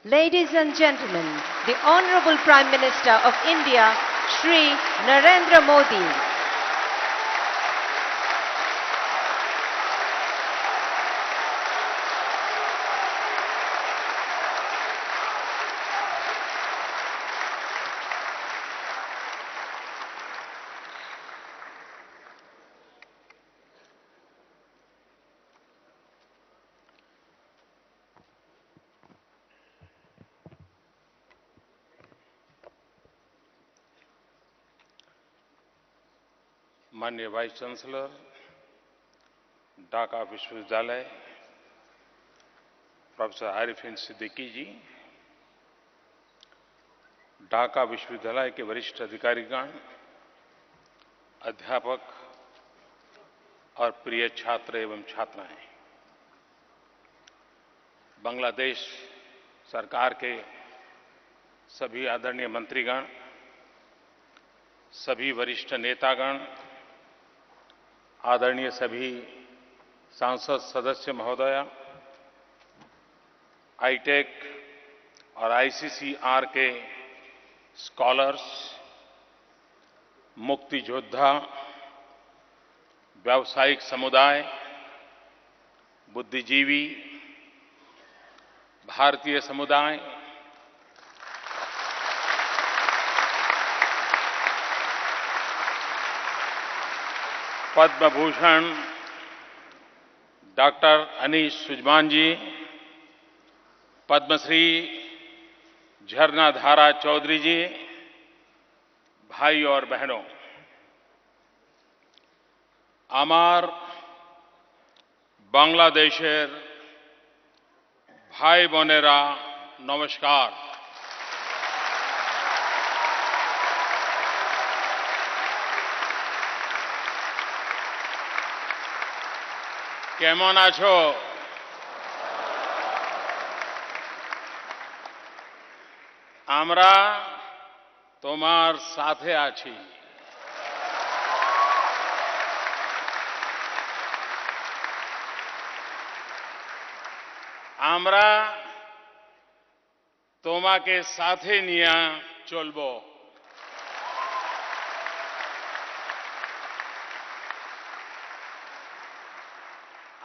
Ladies and gentlemen, the Honorable Prime Minister of India, Shri Narendra Modi. माननीय vice chancellor, Dhaka विश्वविद्यालय, professor आरिफिन Siddiqui जी, ढाका विश्वविद्यालय के वरिष्ठ अधिकारीगण, अध्यापक और प्रिय छात्र एवं छात्राएं, बांग्लादेश सरकार के सभी आदरणीय मंत्रीगण, सभी वरिष्ठ नेतागण, आदरणीय सभी सांसद सदस्य महोदय, आईटेक और आईसीसीआर के स्कॉलर्स, मुक्ति योद्धा, व्यावसायिक समुदाय, बुद्धिजीवी, भारतीय समुदाय, पद्म भूषण डॉक्टर अनीश सुजमान जी, पद्मश्री झरना धारा चौधरी जी, भाई और बहनों, आमार बांग्लादेशेर भाई बोनेरा नमस्कार। केमन आछो? आमरा तोमार साथे आछि। आमरा तोमाके साथे निया चलबो।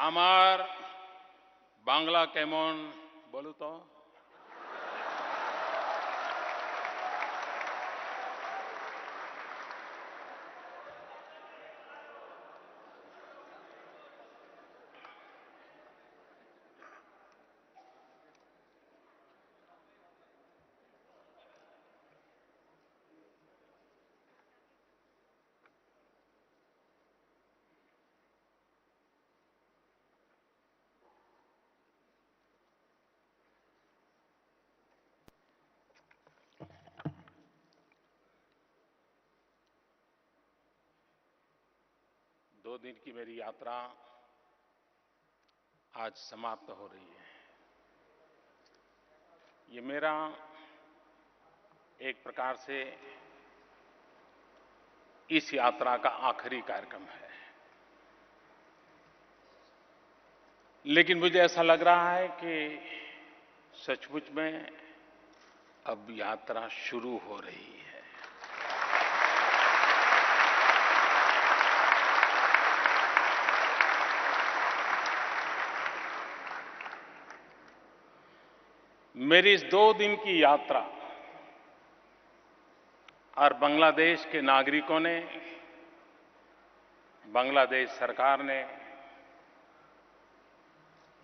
आमार बांग्ला केमन बोलू तो? दो दिन की मेरी यात्रा आज समाप्त हो रही है। ये मेरा एक प्रकार से इस यात्रा का आखिरी कार्यक्रम है, लेकिन मुझे ऐसा लग रहा है कि सचमुच में अब यात्रा शुरू हो रही है। मेरी इस 2 दिन की यात्रा और बांग्लादेश के नागरिकों ने, बांग्लादेश सरकार ने,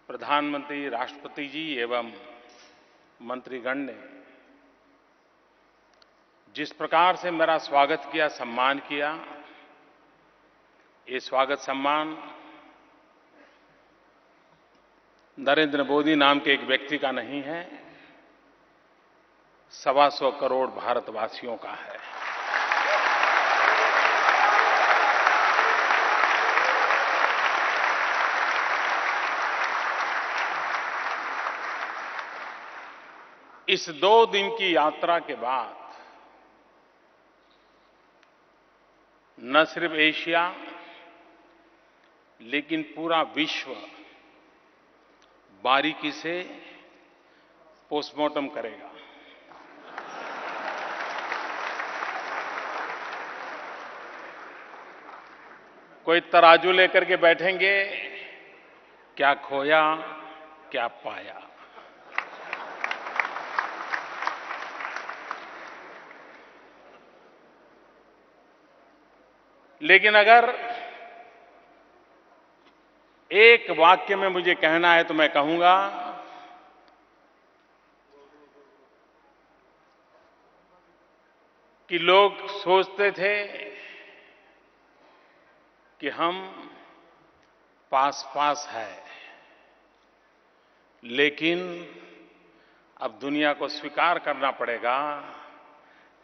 प्रधानमंत्री, राष्ट्रपति जी एवं मंत्रीगण ने जिस प्रकार से मेरा स्वागत किया, सम्मान किया, ये स्वागत सम्मान नरेंद्र मोदी नाम के एक व्यक्ति का नहीं है, 125 करोड़ भारतवासियों का है। इस 2 दिन की यात्रा के बाद न सिर्फ एशिया लेकिन पूरा विश्व बारीकी से पोस्टमार्टम करेगा। कोई तराजू लेकर के बैठेंगे, क्या खोया क्या पाया। लेकिन अगर एक वाक्य में मुझे कहना है तो मैं कहूंगा कि लोग सोचते थे कि हम पास पास है, लेकिन अब दुनिया को स्वीकार करना पड़ेगा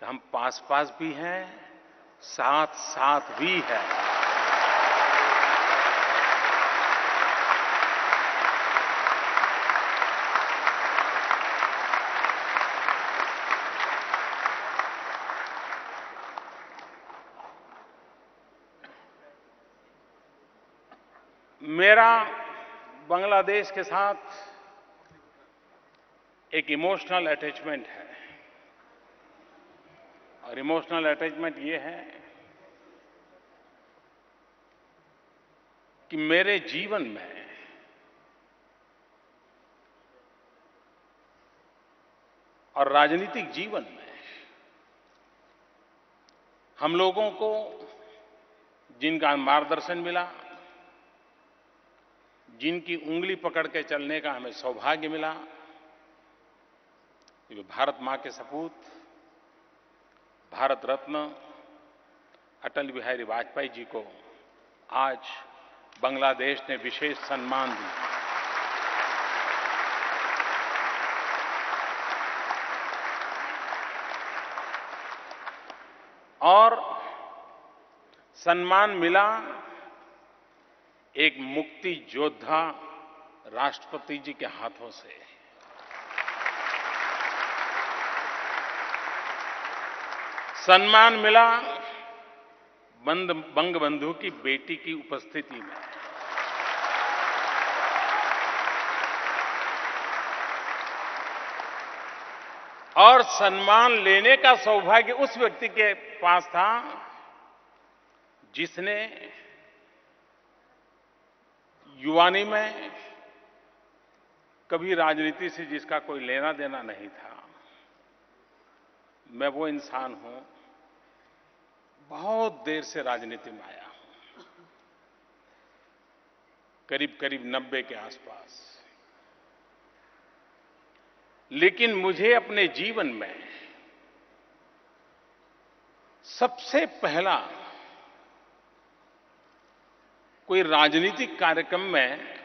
कि हम पास पास भी हैं, साथ साथ भी है। मेरा बांग्लादेश के साथ एक इमोशनल अटैचमेंट है, और इमोशनल अटैचमेंट ये है कि मेरे जीवन में और राजनीतिक जीवन में हम लोगों को जिनका मार्गदर्शन मिला, जिनकी उंगली पकड़ के चलने का हमें सौभाग्य मिला, ये भारत मां के सपूत भारत रत्न अटल बिहारी वाजपेयी जी को आज बांग्लादेश ने विशेष सम्मान दिया। और सम्मान मिला एक मुक्ति योद्धा राष्ट्रपति जी के हाथों से। सम्मान मिला बंगबंधु की बेटी की उपस्थिति में। और सम्मान लेने का सौभाग्य उस व्यक्ति के पास था जिसने युवानी में कभी राजनीति से जिसका कोई लेना देना नहीं था। मैं वो इंसान हूं, बहुत देर से राजनीति में आया हूं, करीब करीब 90 के आसपास। लेकिन मुझे अपने जीवन में सबसे पहला कोई राजनीतिक कार्यक्रम में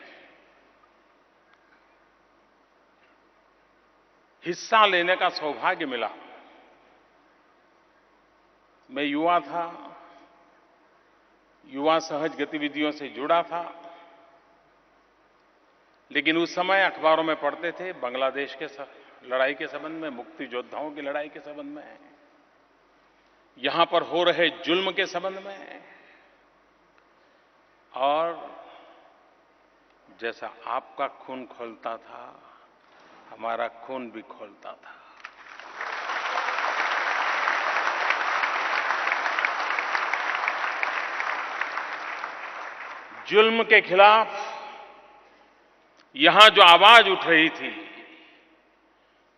हिस्सा लेने का सौभाग्य मिला। मैं युवा था, युवा सहज गतिविधियों से जुड़ा था, लेकिन उस समय अखबारों में पढ़ते थे बांग्लादेश के लड़ाई के संबंध में, मुक्ति योद्धाओं की लड़ाई के संबंध में, यहां पर हो रहे जुल्म के संबंध में। और जैसा आपका खून खौलता था, हमारा खून भी खौलता था। जुल्म के खिलाफ यहां जो आवाज उठ रही थी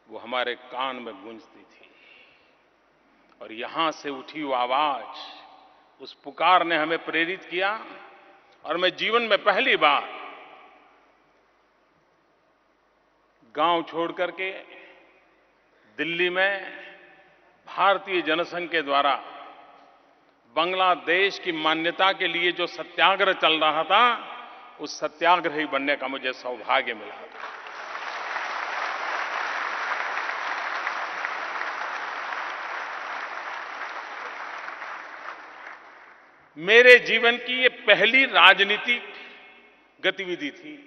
वो हमारे कान में गूंजती थी, और यहां से उठी वो आवाज, उस पुकार ने हमें प्रेरित किया। और मैं जीवन में पहली बार गांव छोड़ करके दिल्ली में भारतीय जनसंघ के द्वारा बांग्लादेश की मान्यता के लिए जो सत्याग्रह चल रहा था, उस सत्याग्रही बनने का मुझे सौभाग्य मिला था। मेरे जीवन की ये पहली राजनीतिक गतिविधि थी।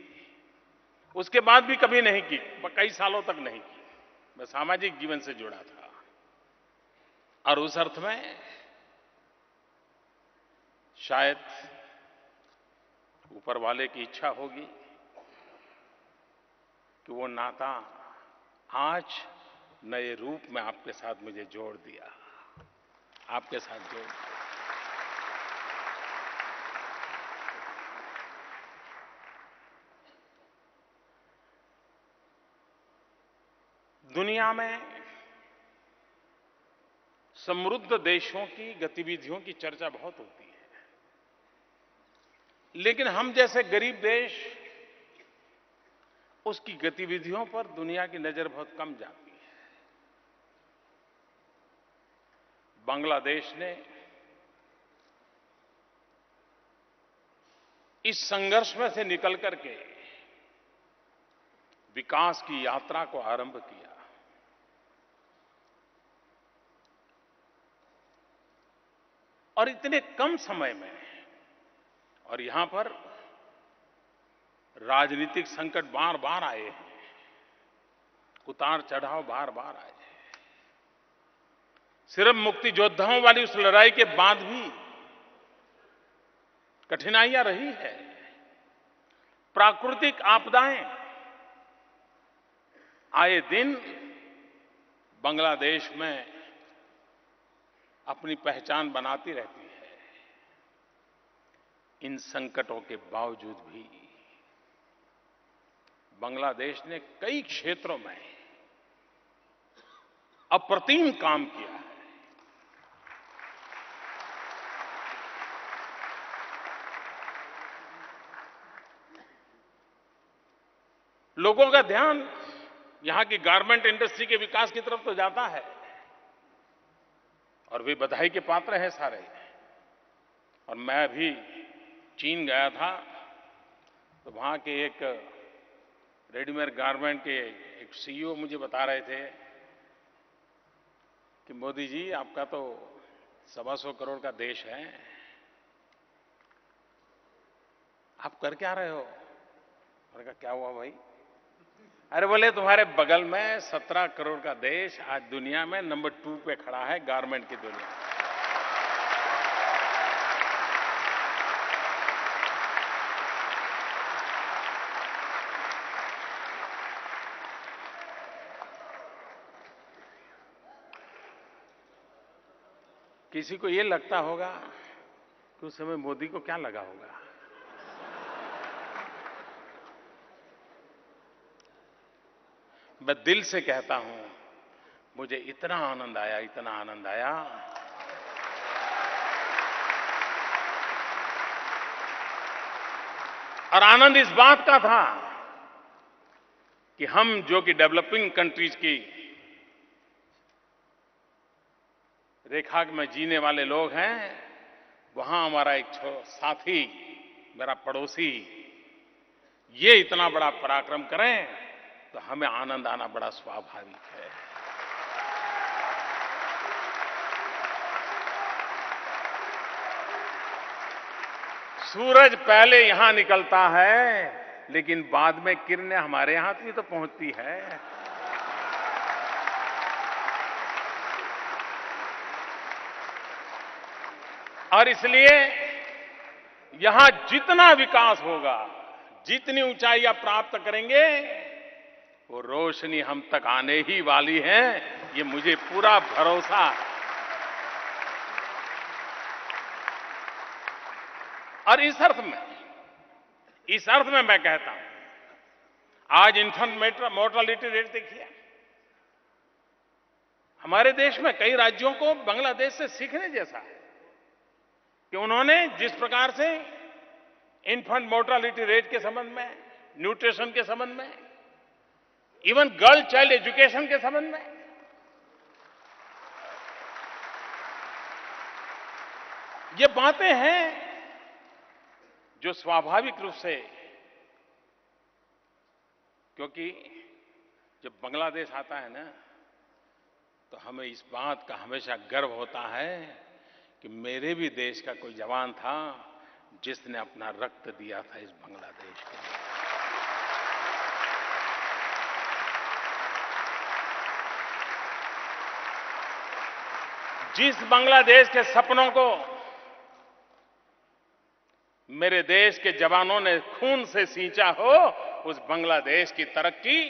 उसके बाद भी कभी नहीं की, कई सालों तक नहीं की। मैं सामाजिक जीवन से जुड़ा था, और उस अर्थ में शायद ऊपर वाले की इच्छा होगी कि वो नाता आज नए रूप में आपके साथ मुझे जोड़ दिया, आपके साथ जोड़ दिया। दुनिया में समृद्ध देशों की गतिविधियों की चर्चा बहुत होती है, लेकिन हम जैसे गरीब देश उसकी गतिविधियों पर दुनिया की नजर बहुत कम जाती है। बांग्लादेश ने इस संघर्ष में से निकल करके विकास की यात्रा को आरंभ किया। और इतने कम समय में, और यहां पर राजनीतिक संकट बार बार आए हैं, उतार चढ़ाव बार बार आए हैं। सिर्फ मुक्ति योद्धाओं वाली उस लड़ाई के बाद भी कठिनाइयां रही है। प्राकृतिक आपदाएं आए दिन बांग्लादेश में अपनी पहचान बनाती रहती है। इन संकटों के बावजूद भी बांग्लादेश ने कई क्षेत्रों में अप्रतिम काम किया है। लोगों का ध्यान यहां की गारमेंट इंडस्ट्री के विकास की तरफ तो जाता है, और वे बधाई के पात्र हैं सारे। और मैं अभी चीन गया था, तो वहां के एक रेडीमेड गारमेंट के एक सीईओ मुझे बता रहे थे कि मोदी जी, आपका तो 125 करोड़ का देश है, आप कर क्या रहे हो? मैंने कहा क्या हुआ भाई? अरे बोले, तुम्हारे बगल में 17 करोड़ का देश आज दुनिया में नंबर 2 पे खड़ा है गारमेंट की दुनिया में। किसी को ये लगता होगा कि उस समय मोदी को क्या लगा होगा। मैं दिल से कहता हूं, मुझे इतना आनंद आया, इतना आनंद आया। और आनंद इस बात का था कि हम जो कि डेवलपिंग कंट्रीज की रेखा में जीने वाले लोग हैं, वहां हमारा एक साथी, मेरा पड़ोसी, ये इतना बड़ा पराक्रम करें, तो हमें आनंद आना बड़ा स्वाभाविक है। सूरज पहले यहां निकलता है, लेकिन बाद में किरणें हमारे यहां भी तो पहुंचती है। और इसलिए यहां जितना विकास होगा, जितनी ऊंचाइयां प्राप्त करेंगे, वो रोशनी हम तक आने ही वाली है, ये मुझे पूरा भरोसा है। और इस अर्थ में मैं कहता हूं, आज इन्फेंट मोर्टालिटी रेट देखिए। हमारे देश में कई राज्यों को बांग्लादेश से सीखने जैसा है कि उन्होंने जिस प्रकार से इन्फेंट मोर्टालिटी रेट के संबंध में, न्यूट्रिशन के संबंध में, इवन गर्ल चाइल्ड एजुकेशन के संबंध में, ये बातें हैं जो स्वाभाविक रूप से, क्योंकि जब बांग्लादेश आता है ना, तो हमें इस बात का हमेशा गर्व होता है कि मेरे भी देश का कोई जवान था जिसने अपना रक्त दिया था इस बांग्लादेश के लिए। जिस बांग्लादेश के सपनों को मेरे देश के जवानों ने खून से सींचा हो, उस बांग्लादेश की तरक्की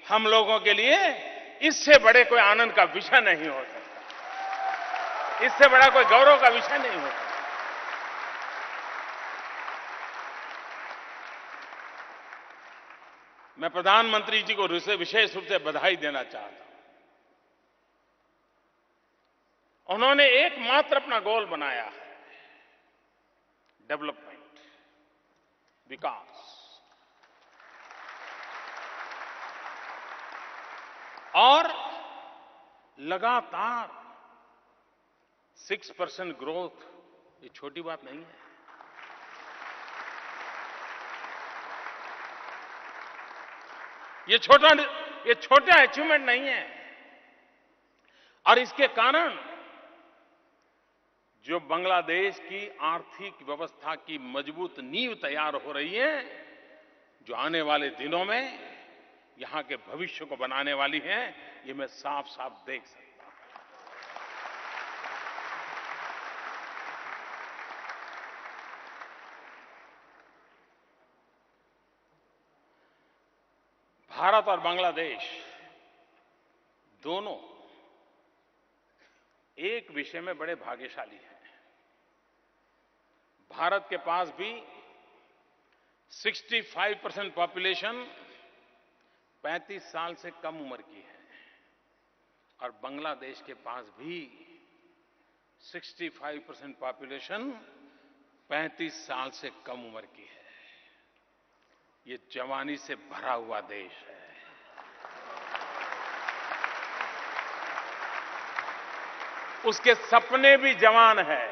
हम लोगों के लिए इससे बड़े कोई आनंद का विषय नहीं हो सकता, इससे बड़ा कोई गौरव का विषय नहीं हो सकता। मैं प्रधानमंत्री जी को विशेष रूप से बधाई देना चाहता हूं। उन्होंने एकमात्र अपना गोल बनाया है, डेवलपमेंट, विकास, और लगातार 6% ग्रोथ, ये छोटी बात नहीं है। ये छोटा अचीवमेंट नहीं है। और इसके कारण जो बांग्लादेश की आर्थिक व्यवस्था की मजबूत नींव तैयार हो रही है, जो आने वाले दिनों में यहां के भविष्य को बनाने वाली है, ये मैं साफ साफ देख सकता हूं। भारत और बांग्लादेश दोनों एक विषय में बड़े भाग्यशाली हैं। भारत के पास भी 65% पॉपुलेशन 35 साल से कम उम्र की है, और बांग्लादेश के पास भी 65% पॉपुलेशन 35 साल से कम उम्र की है। ये जवानी से भरा हुआ देश है। उसके सपने भी जवान है।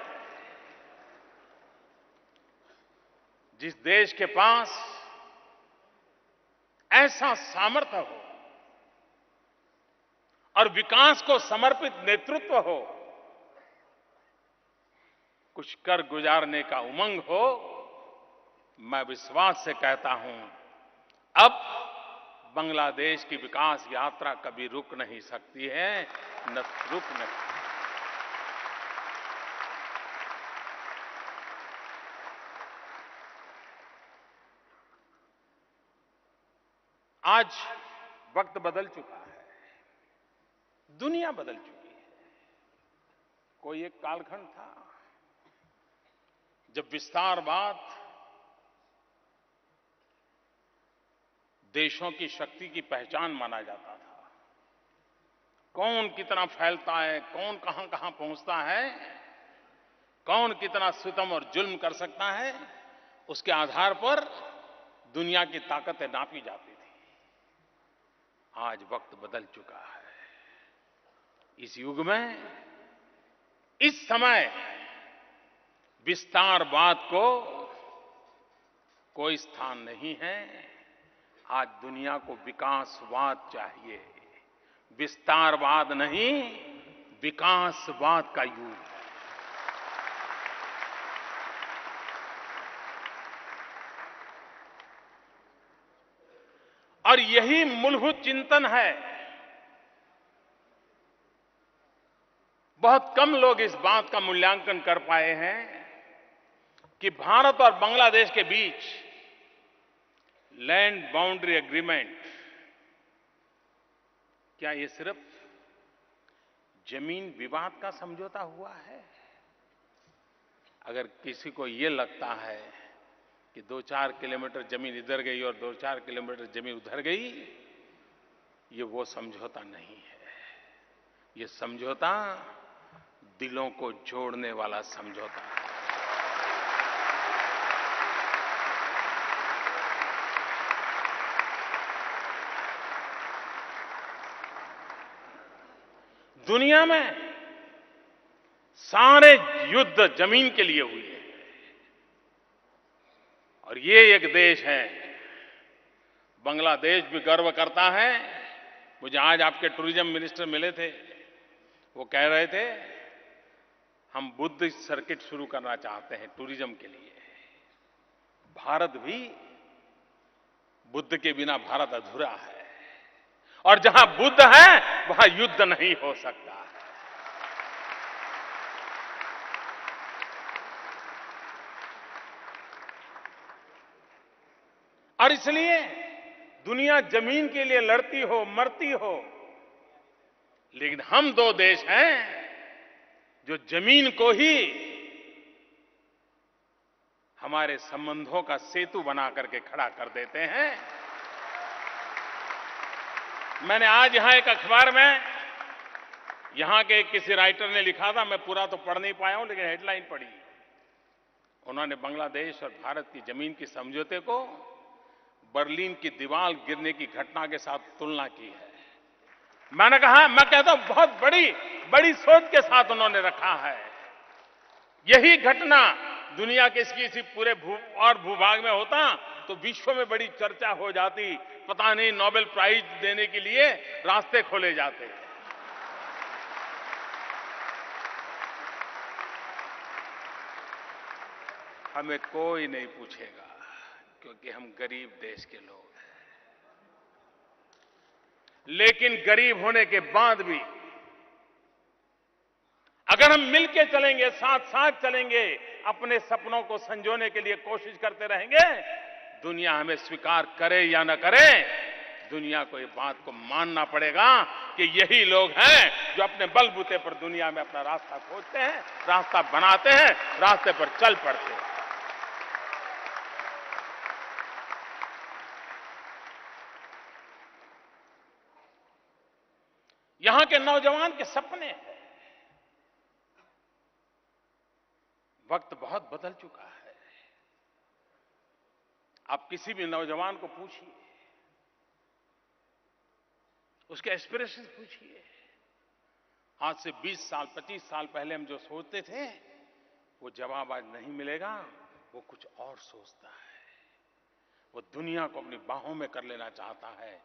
जिस देश के पास ऐसा सामर्थ्य हो और विकास को समर्पित नेतृत्व हो, कुछ कर गुजारने का उमंग हो, मैं विश्वास से कहता हूं, अब बांग्लादेश की विकास यात्रा कभी रुक नहीं सकती है, न रुक नहीं। आज वक्त बदल चुका है, दुनिया बदल चुकी है। कोई एक कालखंड था जब विस्तारवाद देशों की शक्ति की पहचान माना जाता था। कौन कितना फैलता है, कौन कहां कहां पहुंचता है, कौन कितना सितम और जुल्म कर सकता है, उसके आधार पर दुनिया की ताकतें नापी जाती थी। आज वक्त बदल चुका है। इस युग में, इस समय विस्तारवाद को कोई स्थान नहीं है। आज दुनिया को विकासवाद चाहिए, विस्तारवाद नहीं, विकासवाद का युग है। और यही मूलभूत चिंतन है। बहुत कम लोग इस बात का मूल्यांकन कर पाए हैं कि भारत और बांग्लादेश के बीच लैंड बाउंड्री एग्रीमेंट, क्या ये सिर्फ जमीन विवाद का समझौता हुआ है? अगर किसी को ये लगता है कि 2-4 किलोमीटर जमीन इधर गई और 2-4 किलोमीटर जमीन उधर गई, ये वो समझौता नहीं है। ये समझौता दिलों को जोड़ने वाला समझौता है। दुनिया में सारे युद्ध जमीन के लिए हुए हैं, और ये एक देश है, बांग्लादेश भी गर्व करता है। मुझे आज आपके टूरिज्म मिनिस्टर मिले थे, वो कह रहे थे हम बुद्धिस्ट सर्किट शुरू करना चाहते हैं टूरिज्म के लिए। भारत भी, बुद्ध के बिना भारत अधूरा है, और जहां बुद्ध है वहां युद्ध नहीं हो सकता। और इसलिए दुनिया जमीन के लिए लड़ती हो, मरती हो, लेकिन हम दो देश हैं जो जमीन को ही हमारे संबंधों का सेतु बना करके खड़ा कर देते हैं। मैंने आज यहां एक अखबार में यहां के किसी राइटर ने लिखा था, मैं पूरा तो पढ़ नहीं पाया हूं, लेकिन हेडलाइन पढ़ी। उन्होंने बांग्लादेश और भारत की जमीन की समझौते को बर्लिन की दीवार गिरने की घटना के साथ तुलना की है। मैं कहता हूं बहुत बड़ी सोच के साथ उन्होंने रखा है। यही घटना दुनिया के किसी पूरे भूभाग में होता तो विश्व में बड़ी चर्चा हो जाती, पता नहीं नोबेल प्राइज देने के लिए रास्ते खोले जाते। हमें कोई नहीं पूछेगा क्योंकि हम गरीब देश के लोग हैं। लेकिन गरीब होने के बाद भी अगर हम मिलके चलेंगे, साथ साथ चलेंगे, अपने सपनों को संजोने के लिए कोशिश करते रहेंगे, दुनिया हमें स्वीकार करे या न करे, दुनिया को इस बात को मानना पड़ेगा कि यही लोग हैं जो अपने बलबूते पर दुनिया में अपना रास्ता खोजते हैं, रास्ता बनाते हैं, रास्ते पर चल पड़ते हैं। यहां के नौजवान के सपने हैं। वक्त बहुत बदल चुका है। आप किसी भी नौजवान को पूछिए, उसके एस्पिरेशन पूछिए। आज से 20 साल 25 साल पहले हम जो सोचते थे वो जवाब आज नहीं मिलेगा। वो कुछ और सोचता है। वो दुनिया को अपनी बाहों में कर लेना चाहता है।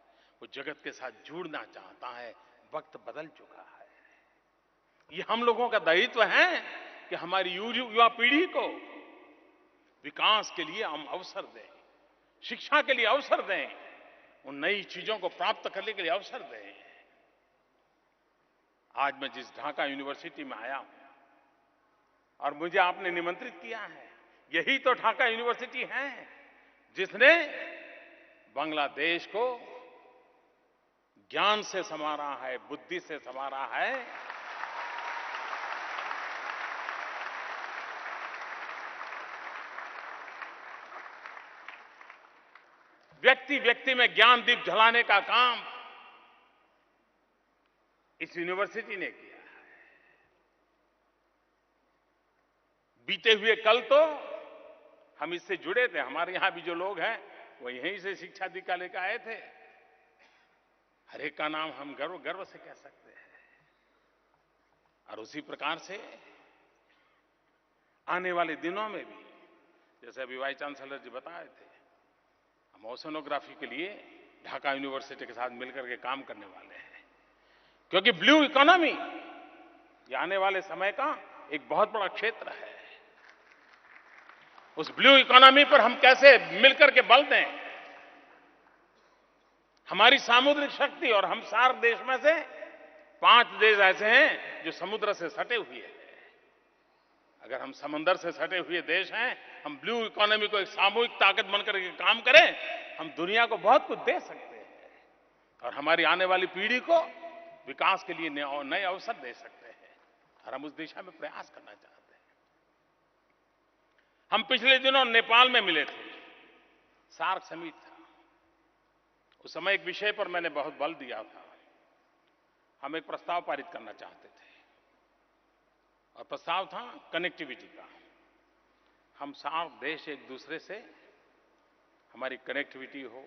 वो जगत के साथ जुड़ना चाहता है। वक्त बदल चुका है। ये हम लोगों का दायित्व है कि हमारी युवा पीढ़ी को विकास के लिए हम अवसर दें, शिक्षा के लिए अवसर दें, उन नई चीजों को प्राप्त करने के लिए अवसर दें। आज मैं जिस ढाका यूनिवर्सिटी में आया हूं और मुझे आपने निमंत्रित किया है, यही तो ढाका यूनिवर्सिटी है जिसने बांग्लादेश को ज्ञान से संवारा है, बुद्धि से संवारा है। व्यक्ति व्यक्ति में ज्ञान दीप जलाने का काम इस यूनिवर्सिटी ने किया है। बीते हुए कल तो हम इससे जुड़े थे। हमारे यहां भी जो लोग हैं वो यहीं से शिक्षा दीक्षा लेकर आए थे। हर एक का नाम हम गर्व से कह सकते हैं। और उसी प्रकार से आने वाले दिनों में भी, जैसे अभी वाइस चांसलर जी बताए थे, हम ओशनोग्राफी के लिए ढाका यूनिवर्सिटी के साथ मिलकर के काम करने वाले हैं। क्योंकि ब्लू इकोनॉमी ये आने वाले समय का एक बहुत बड़ा क्षेत्र है। उस ब्लू इकोनॉमी पर हम कैसे मिलकर के बल दें। हमारी सामुद्रिक शक्ति, और हम सार्क देश में से 5 देश ऐसे हैं जो समुद्र से सटे हुए हैं। अगर हम समंदर से सटे हुए देश हैं, हम ब्लू इकोनॉमी को एक सामूहिक ताकत बनकर के काम करें, हम दुनिया को बहुत कुछ दे सकते हैं और हमारी आने वाली पीढ़ी को विकास के लिए नए अवसर दे सकते हैं। और हम उस दिशा में प्रयास करना चाहते हैं। हम पिछले दिनों नेपाल में मिले थे, सार्क समिट था। उस समय एक विषय पर मैंने बहुत बल दिया था। हम एक प्रस्ताव पारित करना चाहते थे और प्रस्ताव था कनेक्टिविटी का। हम सार्क देश एक दूसरे से हमारी कनेक्टिविटी हो,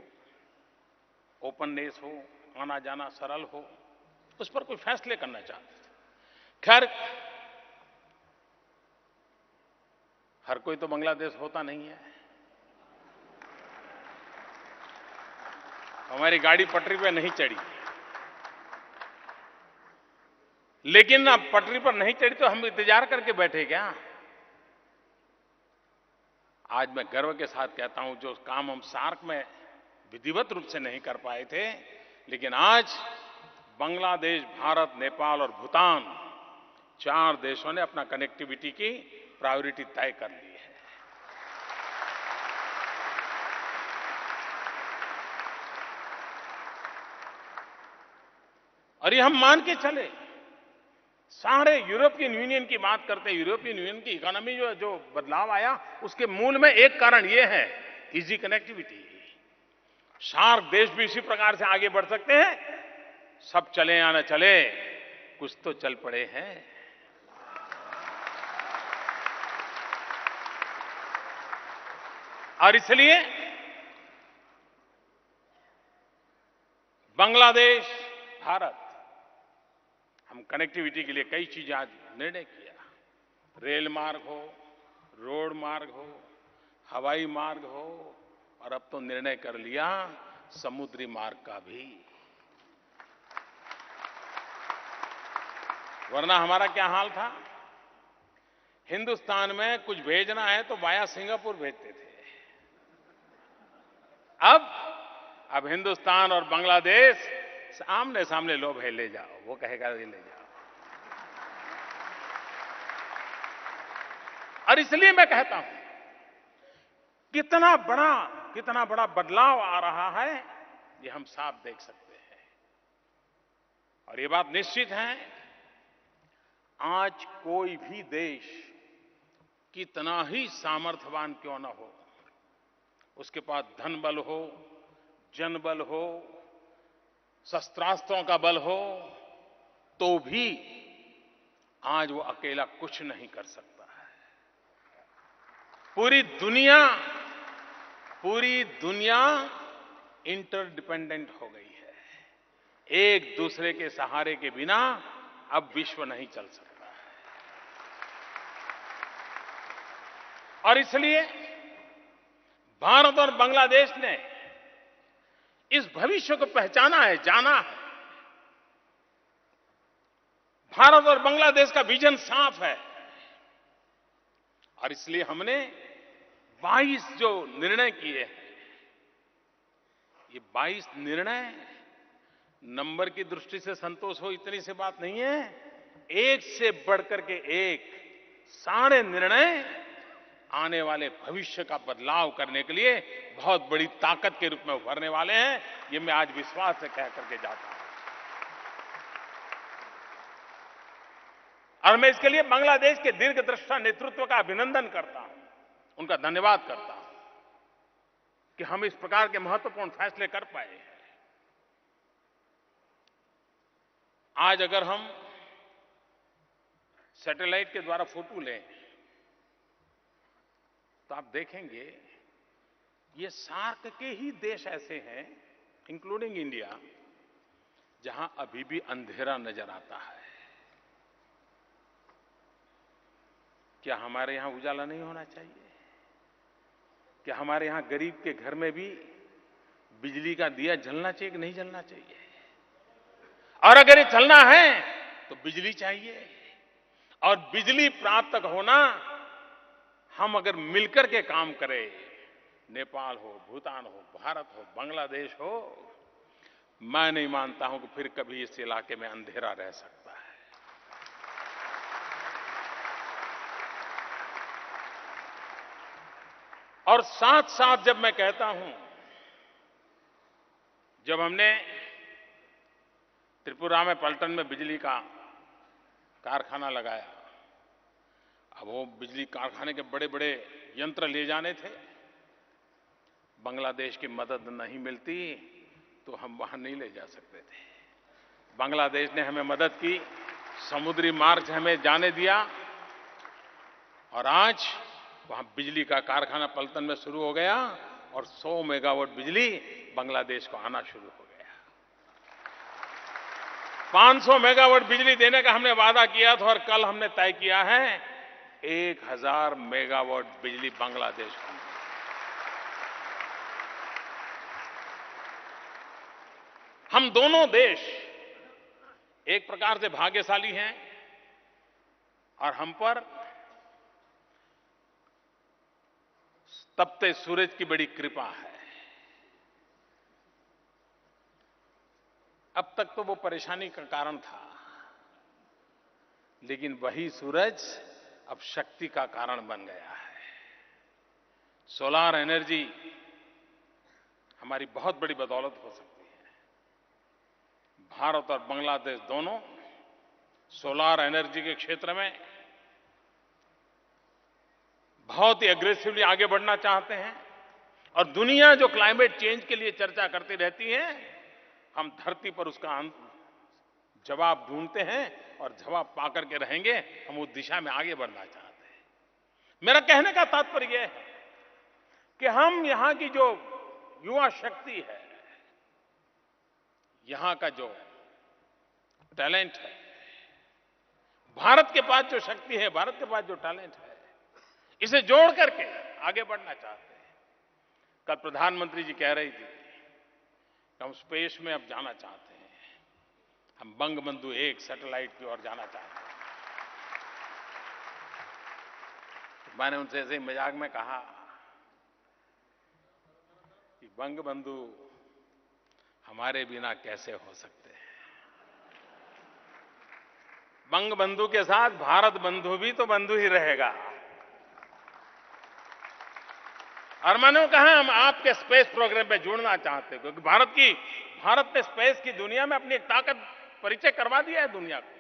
ओपननेस हो, आना जाना सरल हो, उस पर कोई फैसले करना चाहते थे। खैर, हर कोई तो बांग्लादेश होता नहीं है। हमारी गाड़ी पटरी पर नहीं चढ़ी। लेकिन अब पटरी पर नहीं चढ़ी तो हम इंतजार करके बैठे क्या? आज मैं गर्व के साथ कहता हूं, जो काम हम सार्क में विधिवत रूप से नहीं कर पाए थे, लेकिन आज बांग्लादेश, भारत, नेपाल और भूटान 4 देशों ने अपना कनेक्टिविटी की प्रायोरिटी तय कर ली है। और ये हम मान के चले। सारे यूरोपियन यूनियन की बात करते हैं, यूरोपियन यूनियन की इकोनॉमी जो बदलाव आया, उसके मूल में एक कारण ये है, इजी कनेक्टिविटी। सार्क देश भी इसी प्रकार से आगे बढ़ सकते हैं। सब चले या न चले, कुछ तो चल पड़े हैं। और इसलिए बांग्लादेश, भारत, हम कनेक्टिविटी के लिए कई चीजें आज निर्णय किया। रेल मार्ग हो, रोड मार्ग हो, हवाई मार्ग हो, और अब तो निर्णय कर लिया समुद्री मार्ग का भी। वरना हमारा क्या हाल था, हिंदुस्तान में कुछ भेजना है तो वाया सिंगापुर भेजते थे। अब हिंदुस्तान और बांग्लादेश आमने सामने, लो भाई ले जाओ, वो कहेगा ये ले जाओ। और इसलिए मैं कहता हूं, कितना बड़ा बदलाव आ रहा है, ये हम साफ देख सकते हैं। और ये बात निश्चित है, आज कोई भी देश कितना ही सामर्थ्यवान क्यों न हो, उसके पास धन बल हो, जनबल हो, शस्त्रास्त्रों का बल हो, तो भी आज वो अकेला कुछ नहीं कर सकता है। पूरी दुनिया इंटरडिपेंडेंट हो गई है। एक दूसरे के सहारे के बिना अब विश्व नहीं चल सकता है। और इसलिए भारत और बांग्लादेश ने इस भविष्य को पहचाना है, जाना है। भारत और बांग्लादेश का विजन साफ है। और इसलिए हमने 22 जो निर्णय किए हैं, ये 22 निर्णय नंबर की दृष्टि से संतोष हो इतनी सी बात नहीं है। एक से बढ़कर के एक सारे निर्णय आने वाले भविष्य का बदलाव करने के लिए बहुत बड़ी ताकत के रूप में उभरने वाले हैं। ये मैं आज विश्वास से कह करके जाता हूं। और मैं इसके लिए बांग्लादेश के दीर्घदृष्टा नेतृत्व का अभिनंदन करता हूं, उनका धन्यवाद करता हूं कि हम इस प्रकार के महत्वपूर्ण फैसले कर पाए हैं। आज अगर हम सैटेलाइट के द्वारा फोटो लें तो आप देखेंगे ये सार्क के ही देश ऐसे हैं, इंक्लूडिंग इंडिया, जहां अभी भी अंधेरा नजर आता है। क्या हमारे यहां उजाला नहीं होना चाहिए? क्या हमारे यहां गरीब के घर में भी बिजली का दिया जलना चाहिए कि नहीं जलना चाहिए? और अगर ये चलना है तो बिजली चाहिए। और बिजली प्राप्त होना, हम अगर मिलकर के काम करें, नेपाल हो, भूटान हो, भारत हो, बांग्लादेश हो, मैं नहीं मानता हूं कि फिर कभी इस इलाके में अंधेरा रह सकता है। और साथ साथ जब मैं कहता हूं, जब हमने त्रिपुरा में पलटन में बिजली का कारखाना लगाया, अब वो बिजली कारखाने के बड़े बड़े यंत्र ले जाने थे, बांग्लादेश की मदद नहीं मिलती तो हम वहां नहीं ले जा सकते थे। बांग्लादेश ने हमें मदद की, समुद्री मार्ग से हमें जाने दिया, और आज वहां बिजली का कारखाना पलटन में शुरू हो गया और 100 मेगावाट बिजली बांग्लादेश को आना शुरू हो गया। 500 मेगावाट बिजली देने का हमने वादा किया था और कल हमने तय किया है 1000 मेगावाट बिजली बांग्लादेश को। हम दोनों देश एक प्रकार से भाग्यशाली हैं और हम पर तपते सूरज की बड़ी कृपा है। अब तक तो वो परेशानी का कारण था, लेकिन वही सूरज अब शक्ति का कारण बन गया है। सोलार एनर्जी हमारी बहुत बड़ी बदौलत हो सकती है। भारत और बांग्लादेश दोनों सोलार एनर्जी के क्षेत्र में बहुत ही एग्रेसिवली आगे बढ़ना चाहते हैं और दुनिया जो क्लाइमेट चेंज के लिए चर्चा करती रहती है, हम धरती पर उसका जवाब ढूंढते हैं और जवाब पाकर के रहेंगे। हम उस दिशा में आगे बढ़ना चाहते हैं। मेरा कहने का तात्पर्य यह है कि हम यहां की जो युवा शक्ति है, यहां का जो टैलेंट है, भारत के पास जो शक्ति है, भारत के पास जो टैलेंट है, इसे जोड़ करके आगे बढ़ना चाहते हैं। कल प्रधानमंत्री जी कह रही थी कि हम स्पेस में अब जाना चाहते हैं, हम बंगबंधु 1 सैटेलाइट की ओर जाना चाहते हैं। तो मैंने उनसे ऐसे ही मजाक में कहा कि बंगबंधु हमारे बिना कैसे हो सकते हैं। बंगबंधु के साथ भारत बंधु भी तो बंधु ही रहेगा। और मैंने कहा हम आपके स्पेस प्रोग्राम में जुड़ना चाहते हैं, क्योंकि भारत ने स्पेस की दुनिया में अपनी एक ताकत परिचय करवा दिया है दुनिया को।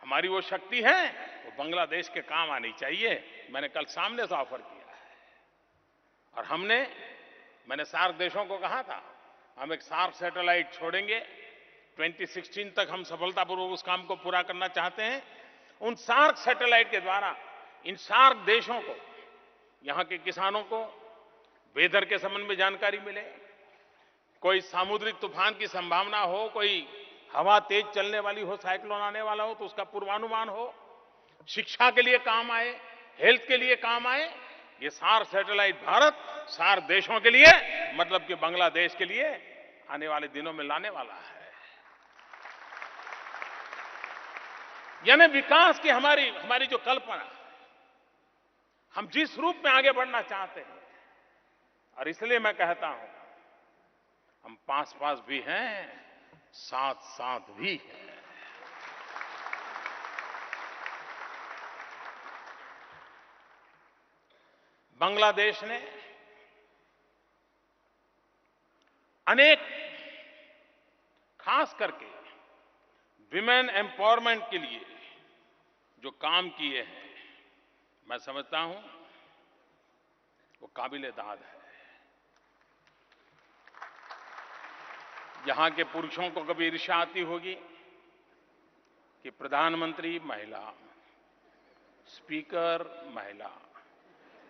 हमारी वो शक्ति है, वो बांग्लादेश के काम आनी चाहिए। मैंने कल सामने से ऑफर किया है और मैंने सार्क देशों को कहा था, हम एक सार्क सैटेलाइट छोड़ेंगे। 2016 तक हम सफलतापूर्वक उस काम को पूरा करना चाहते हैं। उन सार्क सैटेलाइट के द्वारा इन सार्क देशों को, यहां के किसानों को वेदर के संबंध में जानकारी मिले, कोई सामुद्रिक तूफान की संभावना हो, कोई हवा तेज चलने वाली हो, साइक्लोन आने वाला हो तो उसका पूर्वानुमान हो, शिक्षा के लिए काम आए, हेल्थ के लिए काम आए। ये सार्क सैटेलाइट भारत सार्क देशों के लिए, मतलब कि बांग्लादेश के लिए आने वाले दिनों में लाने वाला है। यानी विकास की हमारी जो कल्पना, हम जिस रूप में आगे बढ़ना चाहते हैं, और इसलिए मैं कहता हूं हम पास भी हैं, साथ भी हैं। बांग्लादेश ने अनेक, खास करके विमेन एम्पावरमेंट के लिए जो काम किए हैं, मैं समझता हूं वो काबिल-ए-दाद है। यहां के पुरुषों को कभी ईर्ष्या आती होगी कि प्रधानमंत्री महिला, स्पीकर महिला,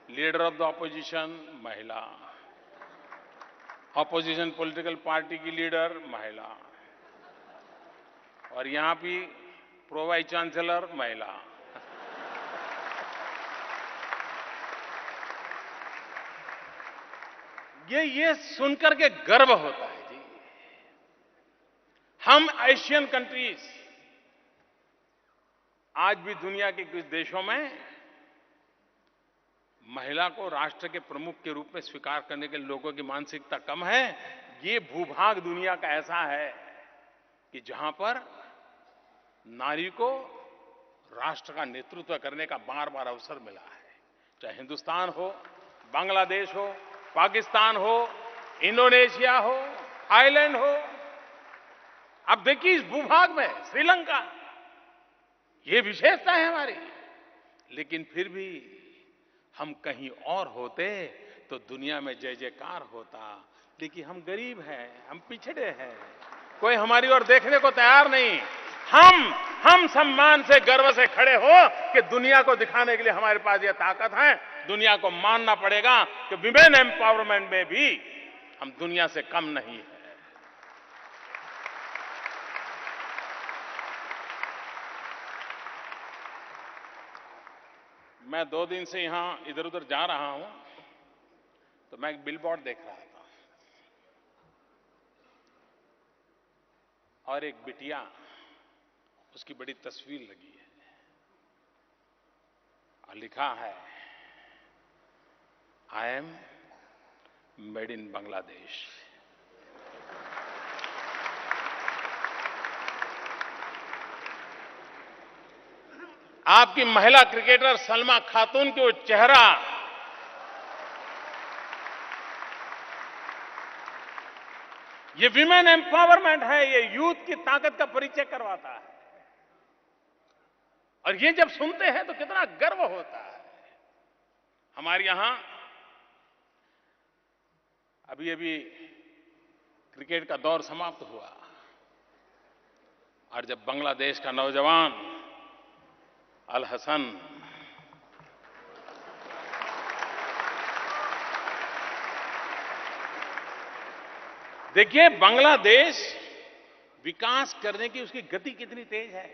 लीडर ऑफ द ऑपोजिशन महिला, ऑपोजिशन पॉलिटिकल पार्टी की लीडर महिला, और यहां भी प्रो वाइस चांसलर महिला। ये सुनकर के गर्व होता है जी। हम एशियन कंट्रीज आज भी दुनिया के कुछ देशों में महिला को राष्ट्र के प्रमुख के रूप में स्वीकार करने के लोगों की मानसिकता कम है। ये भूभाग दुनिया का ऐसा है कि जहां पर नारी को राष्ट्र का नेतृत्व करने का बार-बार अवसर मिला है। चाहे हिंदुस्तान हो, बांग्लादेश हो, पाकिस्तान हो, इंडोनेशिया हो, थाईलैंड हो, अब देखिए इस भूभाग में श्रीलंका, ये विशेषता है हमारी। लेकिन फिर भी हम कहीं और होते तो दुनिया में जय जयकार होता। लेकिन हम गरीब हैं, हम पिछड़े हैं, कोई हमारी ओर देखने को तैयार नहीं। हम सम्मान से, गर्व से खड़े हो कि दुनिया को दिखाने के लिए हमारे पास ये ताकत है। दुनिया को मानना पड़ेगा कि विमेन एम्पावरमेंट में भी हम दुनिया से कम नहीं है। मैं 2 दिन से यहां इधर उधर जा रहा हूं तो मैं एक बिलबोर्ड देख रहा था और एक बिटिया, उसकी बड़ी तस्वीर लगी है और लिखा है, I am made in Bangladesh. आपकी महिला क्रिकेटर सलमा खातून की वो चेहरा, ये विमेन एम्पावरमेंट है, ये यूथ की ताकत का परिचय करवाता है। और ये जब सुनते हैं तो कितना गर्व होता है। हमारे यहां अभी अभी क्रिकेट का दौर समाप्त हुआ और जब बांग्लादेश का नौजवान अल हसन देखिए, बांग्लादेश विकास करने की उसकी गति कितनी तेज है।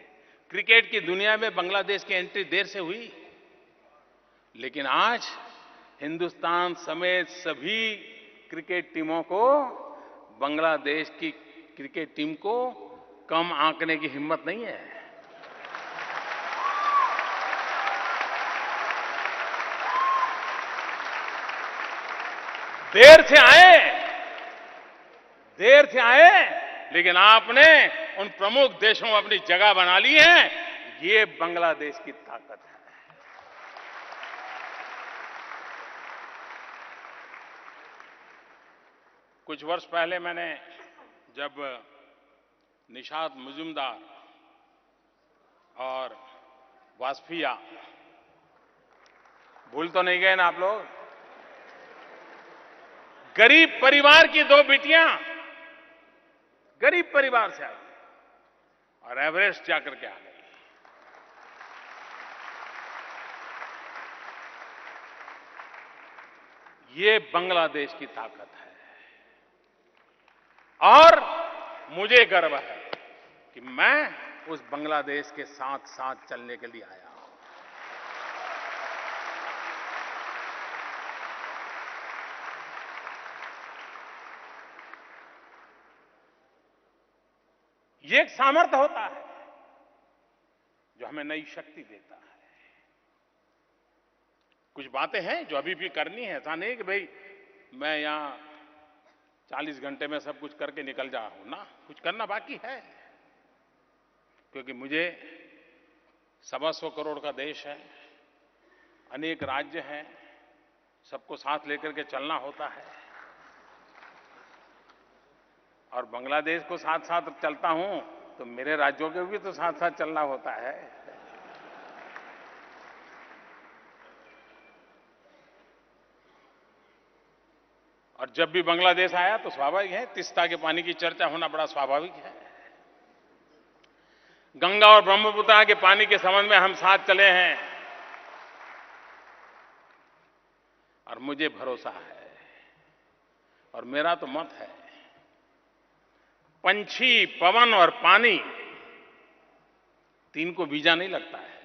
क्रिकेट की दुनिया में बांग्लादेश की एंट्री देर से हुई, लेकिन आज हिंदुस्तान समेत सभी क्रिकेट टीमों को बांग्लादेश की क्रिकेट टीम को कम आंकने की हिम्मत नहीं है। देर से आए, लेकिन आपने उन प्रमुख देशों में अपनी जगह बना ली है। ये बांग्लादेश की ताकत है। कुछ वर्ष पहले मैंने जब निशात मुजुमदार और वाजपेयी, भूल तो नहीं गए ना आप लोग? गरीब परिवार की दो बेटियां गरीब परिवार से आई और एवरेस्ट जाकर के आ गई। ये बांग्लादेश की ताकत है और मुझे गर्व है कि मैं उस बांग्लादेश के साथ साथ चलने के लिए आया हूं। ये एक सामर्थ्य होता है जो हमें नई शक्ति देता है। कुछ बातें हैं जो अभी भी करनी है। ऐसा नहीं कि भाई मैं यहां 40 घंटे में सब कुछ करके निकल जा हूं ना, कुछ करना बाकी है। क्योंकि मुझे 125 करोड़ का देश है, अनेक राज्य हैं, सबको साथ लेकर के चलना होता है। और बांग्लादेश को साथ साथ चलता हूं तो मेरे राज्यों के भी तो साथ साथ चलना होता है। और जब भी बांग्लादेश आया तो स्वाभाविक है, तीस्ता के पानी की चर्चा होना बड़ा स्वाभाविक है। गंगा और ब्रह्मपुत्र के पानी के संबंध में हम साथ चले हैं और मुझे भरोसा है और मेरा तो मत है, पंछी, पवन और पानी, तीन को वीजा नहीं लगता है।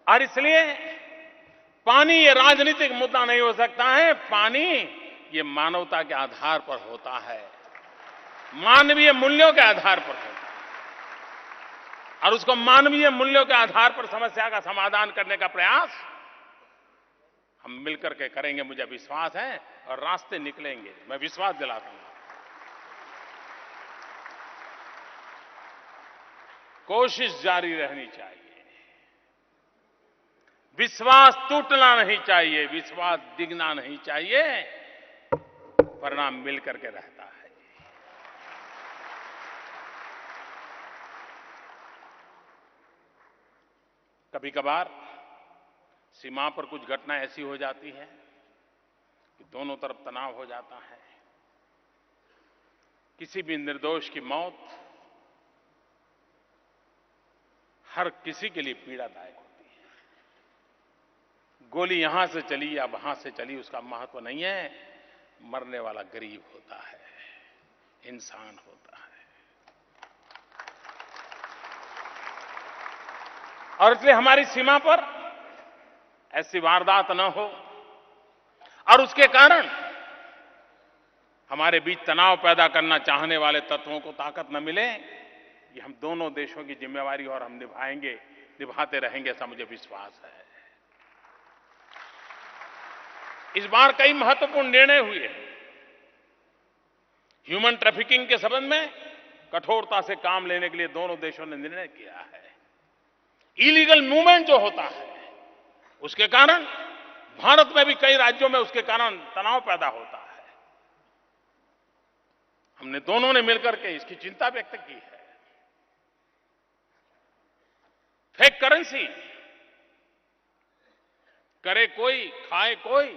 और इसलिए पानी ये राजनीतिक मुद्दा नहीं हो सकता है। पानी ये मानवता के आधार पर होता है, मानवीय मूल्यों के आधार पर होता है। और उसको मानवीय मूल्यों के आधार पर समस्या का समाधान करने का प्रयास हम मिलकर के करेंगे, मुझे विश्वास है, और रास्ते निकलेंगे, मैं विश्वास दिलाता हूं। कोशिश जारी रहनी चाहिए, विश्वास टूटना नहीं चाहिए, विश्वास डिगना नहीं चाहिए, परिणाम मिलकर के रहता है। कभी कभार सीमा पर कुछ घटना ऐसी हो जाती है कि दोनों तरफ तनाव हो जाता है। किसी भी निर्दोष की मौत हर किसी के लिए पीड़ादायक होती है। गोली यहां से चली या वहां से चली उसका महत्व नहीं है, मरने वाला गरीब होता है, इंसान होता है। और इसलिए हमारी सीमा पर ऐसी वारदात न हो और उसके कारण हमारे बीच तनाव पैदा करना चाहने वाले तत्वों को ताकत न मिले, ये हम दोनों देशों की जिम्मेवारी और हम निभाएंगे, निभाते रहेंगे, ऐसा मुझे विश्वास है। इस बार कई महत्वपूर्ण निर्णय हुए। ह्यूमन ट्रैफिकिंग के संबंध में कठोरता से काम लेने के लिए दोनों देशों ने निर्णय किया है। इलीगल मूवमेंट जो होता है उसके कारण भारत में भी कई राज्यों में उसके कारण तनाव पैदा होता है। हमने दोनों ने मिलकर के इसकी चिंता व्यक्त की है। फेक करेंसी करे कोई, खाए कोई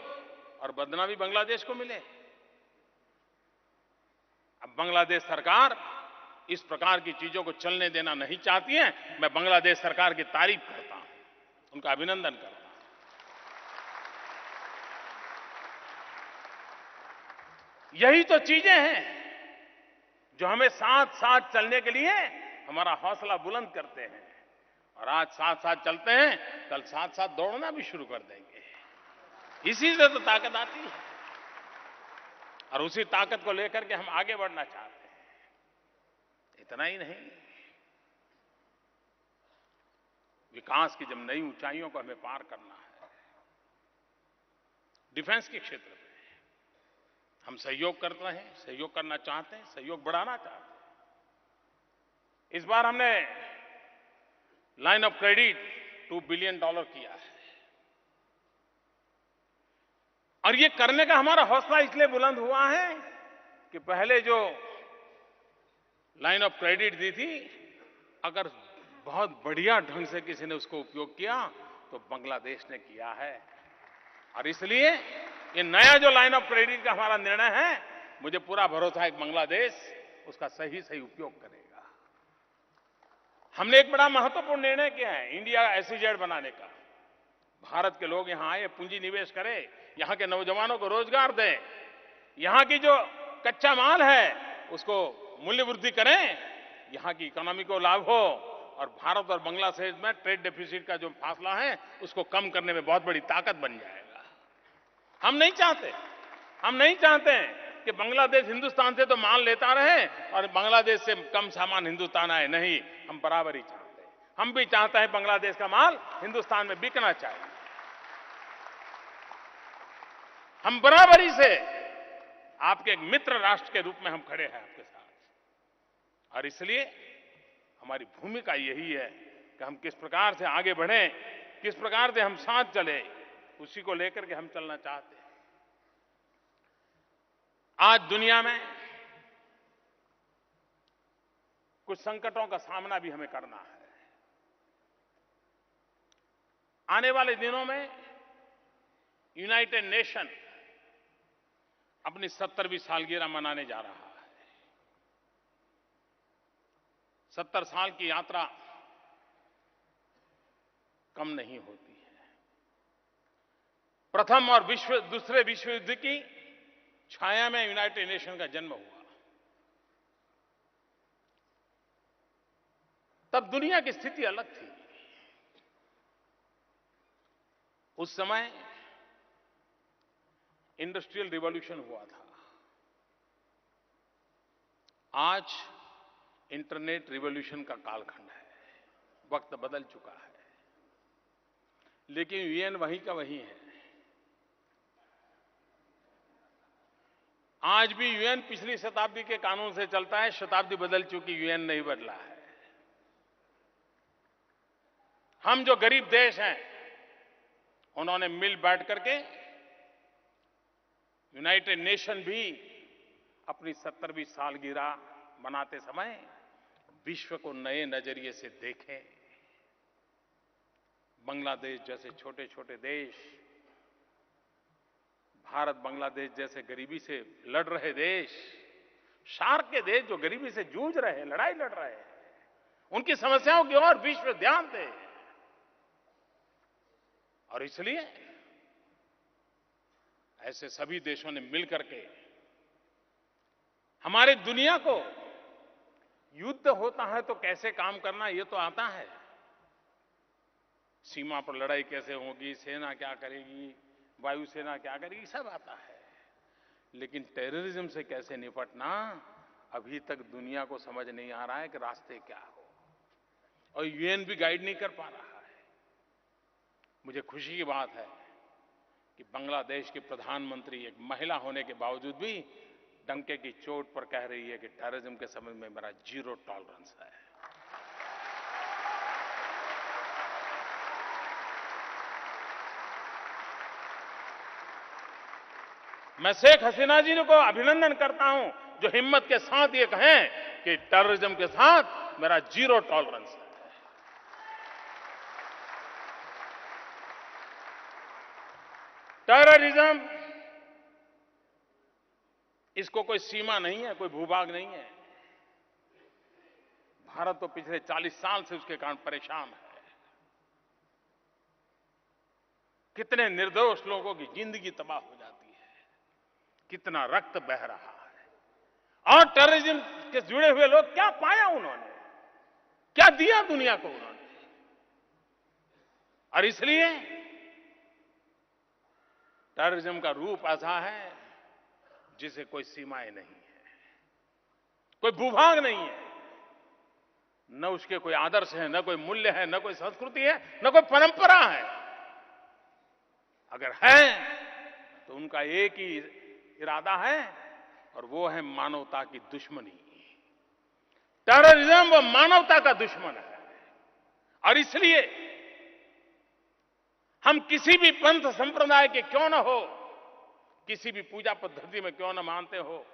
और बदनामी बांग्लादेश को मिले। अब बांग्लादेश सरकार इस प्रकार की चीजों को चलने देना नहीं चाहती है। मैं बांग्लादेश सरकार की तारीफ करता हूं, उनका अभिनंदन करता हूं। यही तो चीजें हैं जो हमें साथ साथ चलने के लिए हमारा हौसला बुलंद करते हैं। और आज साथ साथ चलते हैं, कल साथ साथ दौड़ना भी शुरू कर देंगे। इसी से तो ताकत आती है और उसी ताकत को लेकर के हम आगे बढ़ना चाहते हैं। इतना ही नहीं, विकास की जब नई ऊंचाइयों को हमें पार करना है, डिफेंस के क्षेत्र में हम सहयोग करते हैं, सहयोग करना चाहते हैं, सहयोग बढ़ाना चाहते हैं। इस बार हमने लाइन ऑफ क्रेडिट $2 बिलियन किया है और ये करने का हमारा हौसला इसलिए बुलंद हुआ है कि पहले जो लाइन ऑफ क्रेडिट दी थी, अगर बहुत बढ़िया ढंग से किसी ने उसको उपयोग किया तो बांग्लादेश ने किया है। और इसलिए ये नया जो लाइन ऑफ क्रेडिट का हमारा निर्णय है, मुझे पूरा भरोसा है कि बांग्लादेश उसका सही उपयोग करेगा। हमने एक बड़ा महत्वपूर्ण निर्णय किया है इंडिया एसईजेड बनाने का। भारत के लोग यहां आए, पूंजी निवेश करें, यहां के नौजवानों को रोजगार दें, यहां की जो कच्चा माल है उसको मूल्य वृद्धि करें, यहां की इकोनॉमी को लाभ हो और भारत और बांग्लादेश में ट्रेड डेफिसिट का जो फासला है उसको कम करने में बहुत बड़ी ताकत बन जाएगा। हम नहीं चाहते कि बांग्लादेश हिंदुस्तान से तो माल लेता रहे और बांग्लादेश से कम सामान हिंदुस्तान आए। नहीं, हम बराबरी चाहते हैं। हम भी चाहते हैं बांग्लादेश का माल हिंदुस्तान में बिकना चाहिए। हम बराबरी से आपके एक मित्र राष्ट्र के रूप में हम खड़े हैं आपके साथ। और इसलिए हमारी भूमिका यही है कि हम किस प्रकार से आगे बढ़ें, किस प्रकार से हम साथ चलें, उसी को लेकर के हम चलना चाहते हैं। आज दुनिया में कुछ संकटों का सामना भी हमें करना है। आने वाले दिनों में यूनाइटेड नेशन अपनी 70वीं सालगिरह मनाने जा रहा है। 70 साल की यात्रा कम नहीं होती है। प्रथम और दूसरे विश्व युद्ध की छाया में यूनाइटेड नेशन का जन्म हुआ। तब दुनिया की स्थिति अलग थी। उस समय इंडस्ट्रियल रिवॉल्यूशन हुआ था। आज इंटरनेट रिवॉल्यूशन का कालखंड है। वक्त बदल चुका है, लेकिन यूएन वही का वही है। आज भी यूएन पिछली शताब्दी के कानून से चलता है। शताब्दी बदल चुकी, यूएन नहीं बदला है। हम जो गरीब देश हैं, उन्होंने मिल बैठ करके यूनाइटेड नेशन भी अपनी 70वीं सालगिरह मनाते समय विश्व को नए नजरिए से देखें। बांग्लादेश जैसे छोटे छोटे देश, भारत बांग्लादेश जैसे गरीबी से लड़ रहे देश, सार्क के देश जो गरीबी से जूझ रहे हैं, लड़ाई लड़ रहे हैं, उनकी समस्याओं की ओर विश्व ध्यान दे। और इसलिए ऐसे सभी देशों ने मिलकर के हमारे दुनिया को युद्ध होता है तो कैसे काम करना, ये तो आता है। सीमा पर लड़ाई कैसे होगी, सेना क्या करेगी, वायुसेना क्या करेगी, सब आता है। लेकिन टेररिज्म से कैसे निपटना, अभी तक दुनिया को समझ नहीं आ रहा है कि रास्ते क्या हो। और यूएन भी गाइड नहीं कर पा रहा है। मुझे खुशी की बात है कि बांग्लादेश की प्रधानमंत्री एक महिला होने के बावजूद भी डंके की चोट पर कह रही है कि टेररिज्म के संबंध में मेरा जीरो टॉलरेंस है। मैं शेख हसीना जी को अभिनंदन करता हूं जो हिम्मत के साथ ये कहें कि टेररिज्म के साथ मेरा जीरो टॉलरेंस है। टेररिज्म इसको कोई सीमा नहीं है, कोई भूभाग नहीं है। भारत तो पिछले 40 साल से उसके कारण परेशान है। कितने निर्दोष लोगों की जिंदगी तबाह हो जाती है, कितना रक्त बह रहा है। और टेररिज्म के जुड़े हुए लोग क्या पाया उन्होंने, क्या दिया दुनिया को उन्होंने। और इसलिए टेररिज्म का रूप ऐसा है जिसे कोई सीमाएं नहीं है, कोई भूभाग नहीं है, न उसके कोई आदर्श है, न कोई मूल्य है, न कोई संस्कृति है, न कोई परंपरा है। अगर है तो उनका एक ही इरादा है और वो है मानवता की दुश्मनी। टेररिज्म वो मानवता का दुश्मन है। और इसलिए हम किसी भी पंथ संप्रदाय के क्यों न हो, किसी भी पूजा पद्धति में क्यों न मानते हो,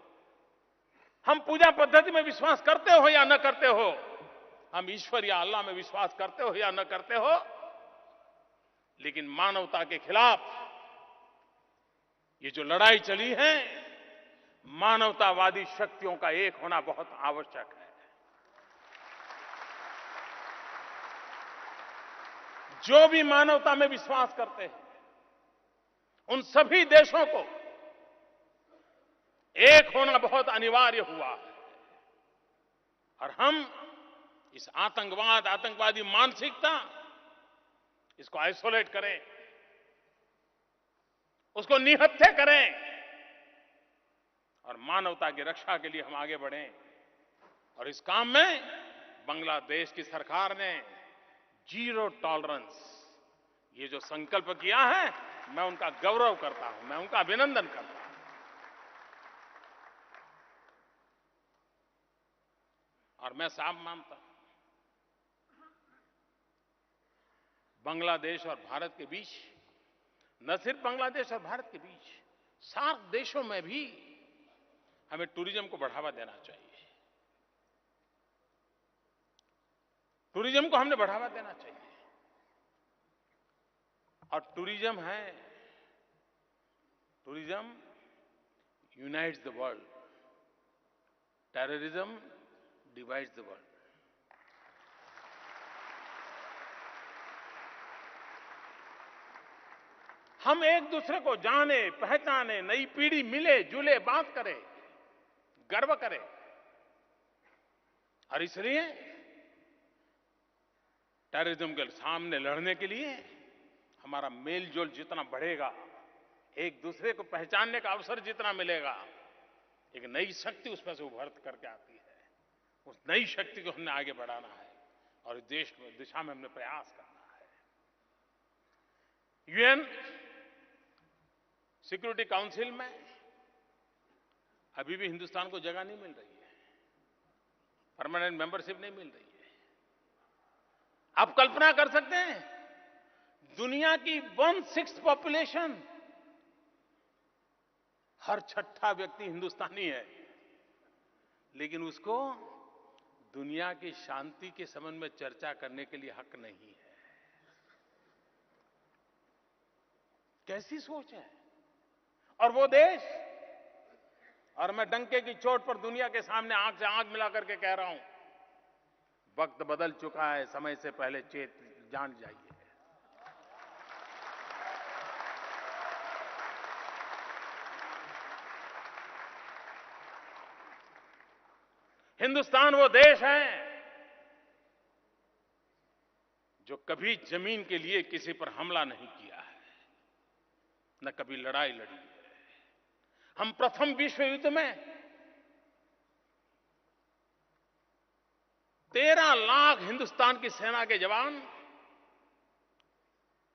हम पूजा पद्धति में विश्वास करते हो या न करते हो, हम ईश्वर या अल्लाह में विश्वास करते हो या न करते हो, लेकिन मानवता के खिलाफ ये जो लड़ाई चली है, मानवतावादी शक्तियों का एक होना बहुत आवश्यक है। जो भी मानवता में विश्वास करते हैं उन सभी देशों को एक होना बहुत अनिवार्य हुआ है। और हम इस आतंकवादी मानसिकता, इसको आइसोलेट करें, उसको निहत्थे करें और मानवता की रक्षा के लिए हम आगे बढ़ें। और इस काम में बांग्लादेश की सरकार ने जीरो टॉलरेंस ये जो संकल्प किया है, मैं उनका गौरव करता हूं, मैं उनका अभिनंदन करता हूं। और मैं साफ मानता हूं, बांग्लादेश और भारत के बीच, न सिर्फ बांग्लादेश और भारत के बीच, सार्क देशों में भी हमें टूरिज्म को बढ़ावा देना चाहिए। टूरिज्म को हमने बढ़ावा देना चाहिए। और tourism unites the world, terrorism divides the world. हम एक दूसरे को जाने पहचाने, नई पीढ़ी मिले जुले, बात करे, गर्व करे। और इसलिए टेररिज्म के सामने लड़ने के लिए हमारा मेलजोल जितना बढ़ेगा, एक दूसरे को पहचानने का अवसर जितना मिलेगा, एक नई शक्ति उसमें से उभर करके आती है। उस नई शक्ति को हमने आगे बढ़ाना है और इस देश में दिशा में हमने प्रयास करना है। यूएन सिक्योरिटी काउंसिल में अभी भी हिंदुस्तान को जगह नहीं मिल रही है, परमानेंट मेंबरशिप नहीं मिल रही है। आप कल्पना कर सकते हैं, दुनिया की 1/6 पॉपुलेशन, हर छठा व्यक्ति हिंदुस्तानी है, लेकिन उसको दुनिया की शांति के संबंध में चर्चा करने के लिए हक नहीं है। कैसी सोच है। और वो देश, और मैं डंके की चोट पर दुनिया के सामने आंख से आंख मिला करके कह रहा हूं, वक्त बदल चुका है, समय से पहले जान जाइए। हिंदुस्तान वो देश है जो कभी जमीन के लिए किसी पर हमला नहीं किया है, न कभी लड़ाई लड़ी है। हम प्रथम विश्व युद्ध में 13 लाख हिंदुस्तान की सेना के जवान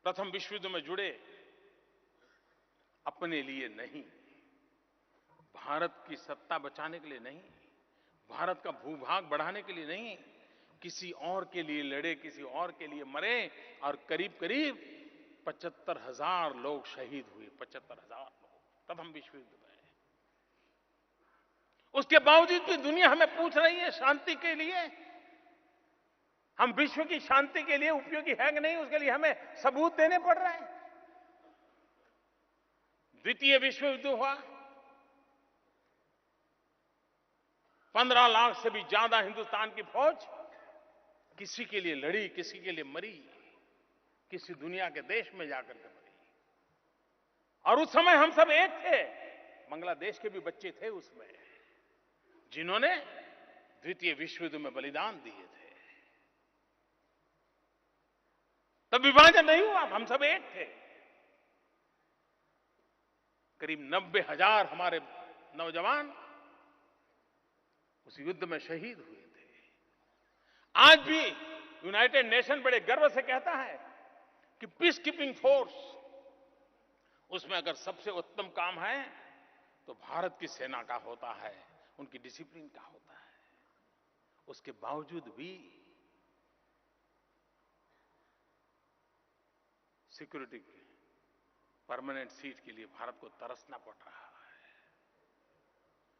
प्रथम विश्व युद्ध में जुड़े, अपने लिए नहीं, भारत की सत्ता बचाने के लिए नहीं, भारत का भूभाग बढ़ाने के लिए नहीं, किसी और के लिए लड़े, किसी और के लिए मरे और करीब करीब 75,000 लोग शहीद हुए, 75,000 लोग प्रथम विश्व युद्ध में। उसके बावजूद भी दुनिया हमें पूछ रही है शांति के लिए, हम विश्व की शांति के लिए उपयोगी है कि नहीं, उसके लिए हमें सबूत देने पड़ रहे हैं। द्वितीय विश्व युद्ध हुआ, 15 लाख से भी ज्यादा हिंदुस्तान की फौज किसी के लिए लड़ी, किसी के लिए मरी, किसी दुनिया के देश में जाकर के मरी। और उस समय हम सब एक थे, बांग्लादेश के भी बच्चे थे उसमें, जिन्होंने द्वितीय विश्व युद्ध में बलिदान दिए थे। तब विभाजन नहीं हुआ, हम सब एक थे। करीब 90,000 हमारे नौजवान उस युद्ध में शहीद हुए थे। आज भी यूनाइटेड नेशन बड़े गर्व से कहता है कि पीस कीपिंग फोर्स, उसमें अगर सबसे उत्तम काम है तो भारत की सेना का होता है, उनकी डिसिप्लिन का होता है। उसके बावजूद भी सिक्योरिटी परमानेंट सीट के लिए भारत को तरसना पड़ रहा है।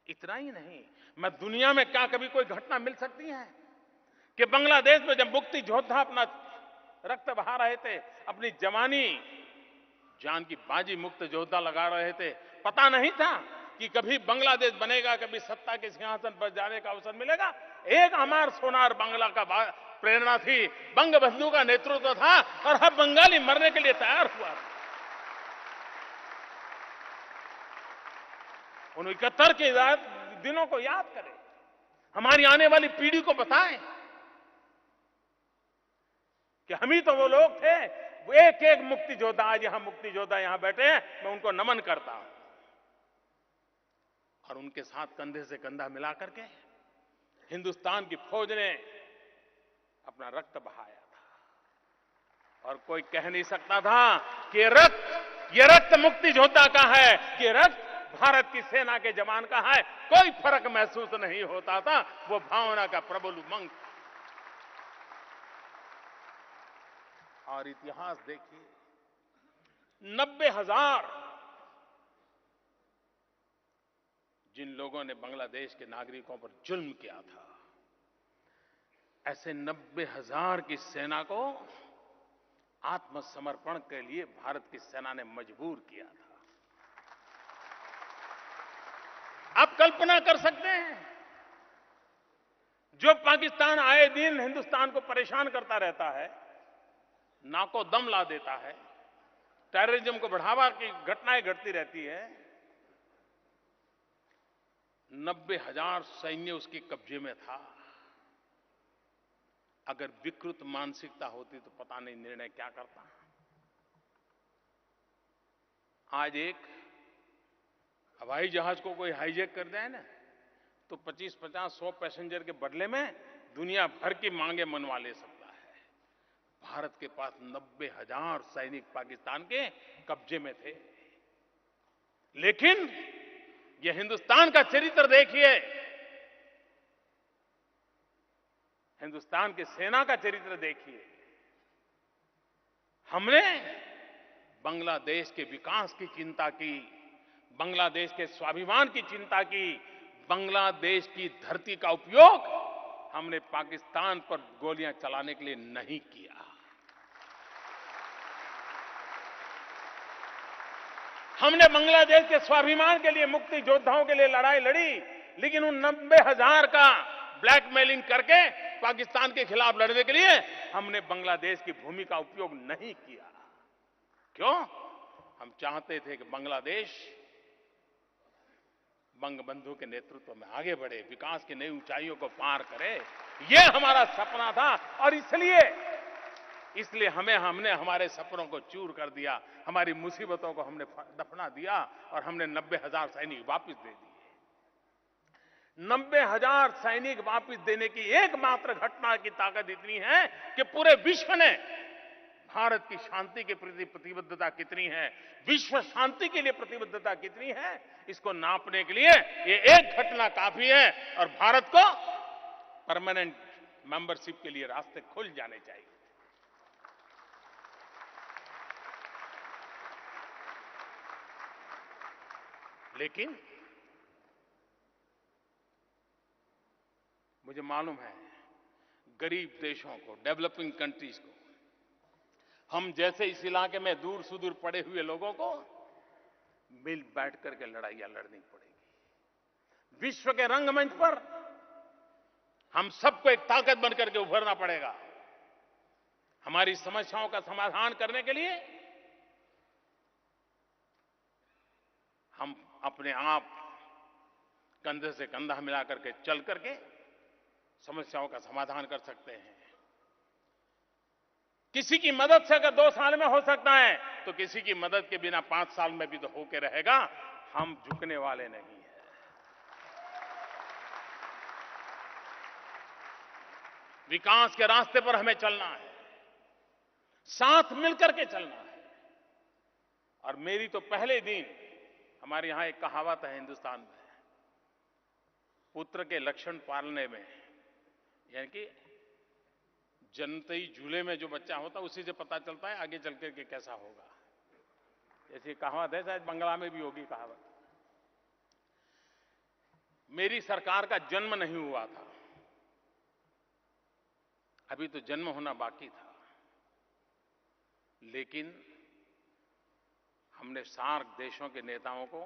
इतना ही नहीं, मैं दुनिया में क्या कभी कोई घटना मिल सकती है कि बांग्लादेश में जब मुक्ति योद्धा अपना रक्त बहा रहे थे, अपनी जवानी जान की बाजी मुक्त योद्धा लगा रहे थे, पता नहीं था कि कभी बांग्लादेश बनेगा, कभी सत्ता के सिंहासन पर जाने का अवसर मिलेगा। एक अमर सोनार बांग्ला का प्रेरणा थी, बंगबंधु का नेतृत्व था और हर बंगाली मरने के लिए तैयार हुआ था। उन 71 के दिनों को याद करें, हमारी आने वाली पीढ़ी को बताएं कि हम ही तो वो लोग थे। वो एक एक मुक्ति योद्धा, आज यहां मुक्ति योद्धा यहां बैठे हैं, मैं उनको नमन करता हूं। और उनके साथ कंधे से कंधा मिला करके हिंदुस्तान की फौज ने अपना रक्त बहाया था। और कोई कह नहीं सकता था कि ये रक्त मुक्ति योद्धा का है, ये रक्त भारत की सेना के जवान का है। कोई फर्क महसूस नहीं होता था, वो भावना का प्रबल उमंग। और इतिहास देखिए, 90,000 जिन लोगों ने बांग्लादेश के नागरिकों पर जुल्म किया था, ऐसे 90,000 की सेना को आत्मसमर्पण के लिए भारत की सेना ने मजबूर किया था। आप कल्पना कर सकते हैं, जो पाकिस्तान आए दिन हिंदुस्तान को परेशान करता रहता है, नाको दम ला देता है, टेररिज्म को बढ़ावा की घटनाएं घटती रहती है, 90,000 सैन्य उसके कब्जे में था। अगर विकृत मानसिकता होती तो पता नहीं निर्णय क्या करता। आज एक हवाई जहाज को कोई हाईजैक कर जाए ना, तो 25, 50, 100 पैसेंजर के बदले में दुनिया भर की मांगे मनवा ले सकता है। भारत के पास 90,000 सैनिक पाकिस्तान के कब्जे में थे। लेकिन यह हिंदुस्तान का चरित्र देखिए, हिंदुस्तान की सेना का चरित्र देखिए। हमने बांग्लादेश के विकास की चिंता की, बांग्लादेश के स्वाभिमान की चिंता की, बांग्लादेश की धरती का उपयोग हमने पाकिस्तान पर गोलियां चलाने के लिए नहीं किया। हमने बांग्लादेश के स्वाभिमान के लिए, मुक्ति योद्धाओं के लिए लड़ाई लड़ी, लेकिन उन 90,000 का ब्लैकमेलिंग करके पाकिस्तान के खिलाफ लड़ने के लिए हमने बांग्लादेश की भूमि का उपयोग नहीं किया। क्यों? हम चाहते थे कि बांग्लादेश बंगबंधु के नेतृत्व में आगे बढ़े, विकास की नई ऊंचाइयों को पार करे। यह हमारा सपना था और इसलिए हमने हमारे सपनों को चूर कर दिया, हमारी मुसीबतों को हमने दफना दिया और हमने 90,000 सैनिक वापस दे दिए। 90,000 सैनिक वापस देने की एकमात्र घटना की ताकत इतनी है कि पूरे विश्व ने भारत की शांति के प्रति प्रतिबद्धता कितनी है, विश्व शांति के लिए प्रतिबद्धता कितनी है, इसको नापने के लिए ये एक घटना काफी है और भारत को परमानेंट मेंबरशिप के लिए रास्ते खुल जाने चाहिए। लेकिन मुझे मालूम है गरीब देशों को, डेवलपिंग कंट्रीज को, हम जैसे इस इलाके में दूर सुदूर पड़े हुए लोगों को मिल बैठ करके लड़ाइयां लड़नी पड़ेगी। विश्व के रंगमंच पर हम सबको एक ताकत बनकर के उभरना पड़ेगा। हमारी समस्याओं का समाधान करने के लिए हम अपने आप कंधे से कंधा मिला करके चल करके समस्याओं का समाधान कर सकते हैं। किसी की मदद से अगर 2 साल में हो सकता है तो किसी की मदद के बिना 5 साल में भी तो होके रहेगा। हम झुकने वाले नहीं हैं। विकास के रास्ते पर हमें चलना है, साथ मिलकर के चलना है। और मेरी तो पहले दिन, हमारे यहां एक कहावत है हिंदुस्तान में, पुत्र के लक्षण पालने में, यानी कि जनतई झूले में जो बच्चा होता है उसी से पता चलता है आगे चल के कैसा होगा। ऐसी कहावत है, शायद बंगला में भी होगी कहावत। मेरी सरकार का जन्म नहीं हुआ था, अभी तो जन्म होना बाकी था, लेकिन हमने सार्क देशों के नेताओं को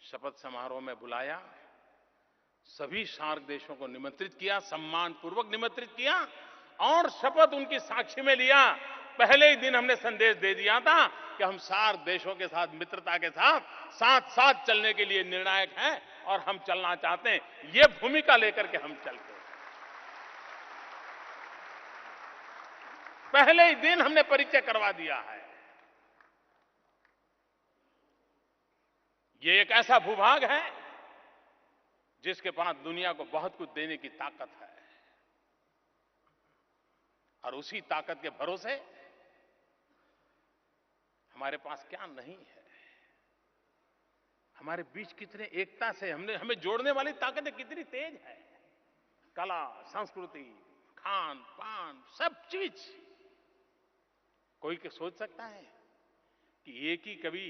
शपथ समारोह में बुलाया, सभी सार्क देशों को निमंत्रित किया, सम्मानपूर्वक निमंत्रित किया और शपथ उनकी साक्षी में लिया। पहले ही दिन हमने संदेश दे दिया था कि हम सार्क देशों के साथ मित्रता के साथ साथ साथ चलने के लिए निर्णायक हैं और हम चलना चाहते हैं। ये भूमिका लेकर के हम चलते हैं। पहले ही दिन हमने परिचय करवा दिया है। ये एक ऐसा भूभाग है जिसके पास दुनिया को बहुत कुछ देने की ताकत है और उसी ताकत के भरोसे हमारे पास क्या नहीं है। हमारे बीच कितने एकता से हमें जोड़ने वाली ताकतें कितनी तेज है। कला, संस्कृति, खान पान, सब चीज। कोई सोच सकता है कि एक ही कवि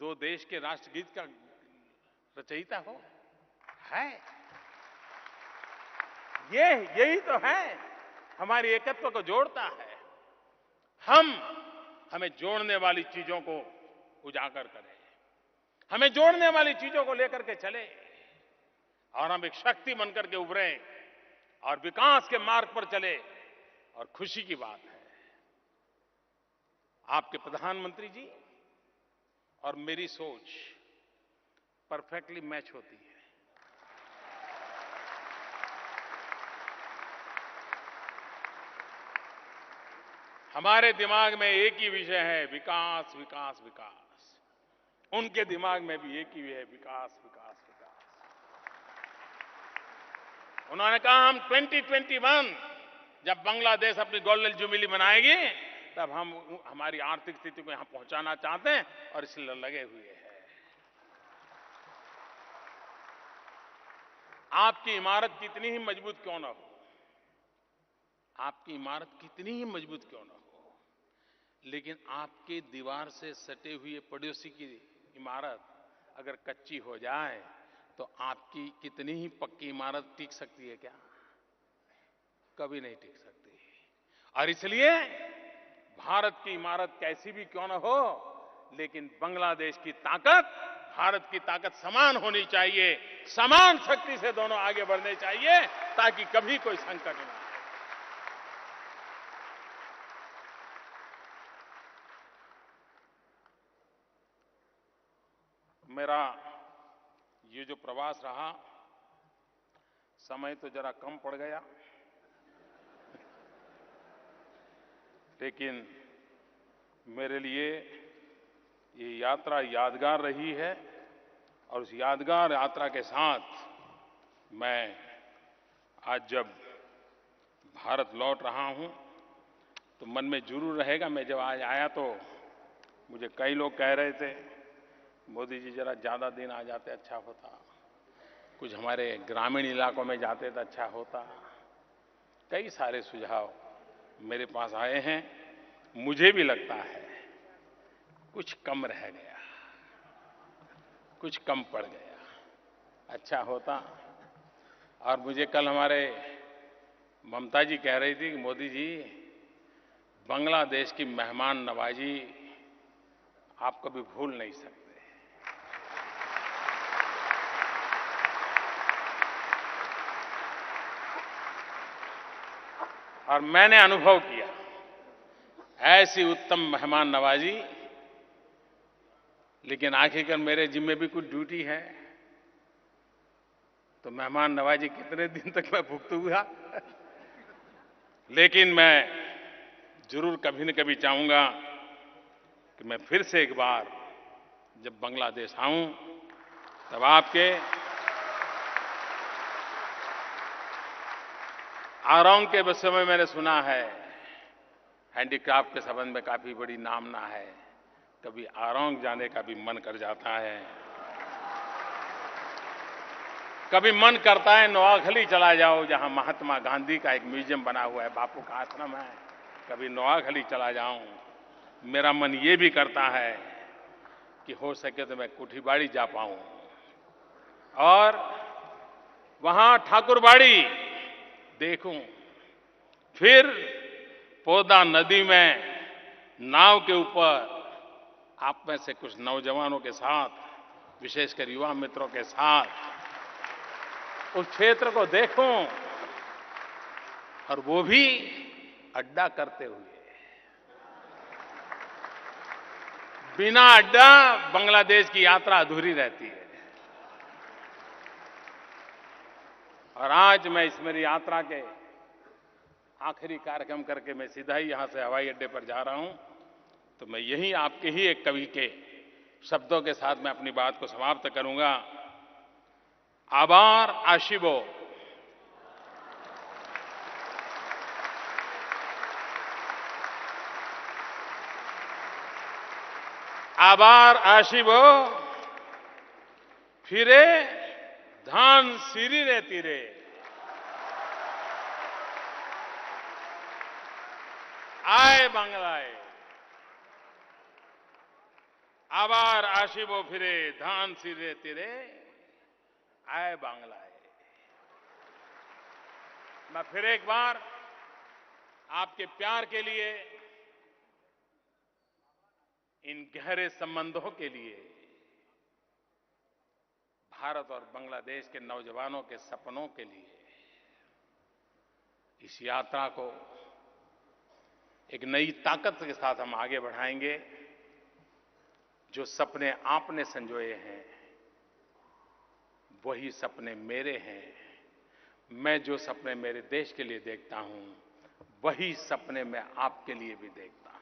2 देश के राष्ट्रगीत का रचयिता हो? है। यही तो है हमारी एकत्व को जोड़ता है। हमें जोड़ने वाली चीजों को उजागर करें, हमें जोड़ने वाली चीजों को लेकर के चले और हम एक शक्ति बनकर के उभरे और विकास के मार्ग पर चले। और खुशी की बात है, आपके प्रधानमंत्री जी और मेरी सोच परफेक्टली मैच होती है। हमारे दिमाग में एक ही विषय है, विकास विकास विकास। उनके दिमाग में भी एक ही है, विकास विकास विकास। उन्होंने कहा हम 2021 जब बांग्लादेश अपनी गोल्डन जुबली मनाएगी तब हम हमारी आर्थिक स्थिति को यहां पहुंचाना चाहते हैं और इसलिए लगे हुए हैं। आपकी इमारत कितनी ही मजबूत क्यों ना हो, आपकी इमारत कितनी ही मजबूत क्यों ना हो, लेकिन आपके दीवार से सटे हुए पड़ोसी की इमारत अगर कच्ची हो जाए तो आपकी कितनी ही पक्की इमारत टिक सकती है क्या? कभी नहीं टिक सकती। और इसलिए भारत की इमारत कैसी भी क्यों ना हो, लेकिन बांग्लादेश की ताकत भारत की ताकत समान होनी चाहिए। समान शक्ति से दोनों आगे बढ़ने चाहिए ताकि कभी कोई संकट ना आए। मेरा ये जो प्रवास रहा, समय तो जरा कम पड़ गया, लेकिन मेरे लिए ये यात्रा यादगार रही है और उस यादगार यात्रा के साथ मैं आज जब भारत लौट रहा हूं तो मन में जरूर रहेगा। मैं जब आज आया तो मुझे कई लोग कह रहे थे, मोदी जी जरा ज़्यादा दिन आ जाते अच्छा होता, कुछ हमारे ग्रामीण इलाकों में जाते तो अच्छा होता। कई सारे सुझाव मेरे पास आए हैं। मुझे भी लगता है कुछ कम रह गया, कुछ कम पड़ गया, अच्छा होता। और मुझे कल हमारे ममता जी कह रही थी कि मोदी जी, बांग्लादेश की मेहमान नवाजी आप कभी भूल नहीं सकते। और मैंने अनुभव किया ऐसी उत्तम मेहमान नवाजी, लेकिन आखिरकार मेरे जिम्मे भी कुछ ड्यूटी है। तो मेहमान नवाजी कितने दिन तक मैं भुगतूंगा लेकिन मैं जरूर कभी न कभी चाहूंगा कि मैं फिर से एक बार जब बांग्लादेश आऊं तब आपके आरोंग के विषय में मैंने सुना है, हैंडीक्राफ्ट के संबंध में काफी बड़ी नामना है। कभी आरोंग जाने का भी मन कर जाता है। कभी मन करता है नोआखली चला जाओ, जहां महात्मा गांधी का एक म्यूजियम बना हुआ है, बापू का आश्रम है। कभी नोआखली चला जाऊं। मेरा मन ये भी करता है कि हो सके तो मैं कुठीबाड़ी जा पाऊं और वहां ठाकुरबाड़ी देखूं। फिर पोदा नदी में नाव के ऊपर आप में से कुछ नौजवानों के साथ, विशेषकर युवा मित्रों के साथ उस क्षेत्र को देखूं, और वो भी अड्डा करते हुए। बिना अड्डा बांग्लादेश की यात्रा अधूरी रहती है। और आज मैं इस मेरी यात्रा के आखिरी कार्यक्रम करके मैं सीधा ही यहां से हवाई अड्डे पर जा रहा हूं। तो मैं यही आपके ही एक कवि के शब्दों के साथ मैं अपनी बात को समाप्त करूंगा। आभार आशिबो। आभार आशिबो फिरे धान सीरी रे तीरे। आए बांग्लाए। आभार आशिबो फिरे धान सीरे तीरे। आए बांग्लाए। मैं फिर एक बार आपके प्यार के लिए, इन गहरे संबंधों के लिए, भारत और बांग्लादेश के नौजवानों के सपनों के लिए, इस यात्रा को एक नई ताकत के साथ हम आगे बढ़ाएंगे। जो सपने आपने संजोए हैं वही सपने मेरे हैं। मैं जो सपने मेरे देश के लिए देखता हूं वही सपने मैं आपके लिए भी देखता हूं।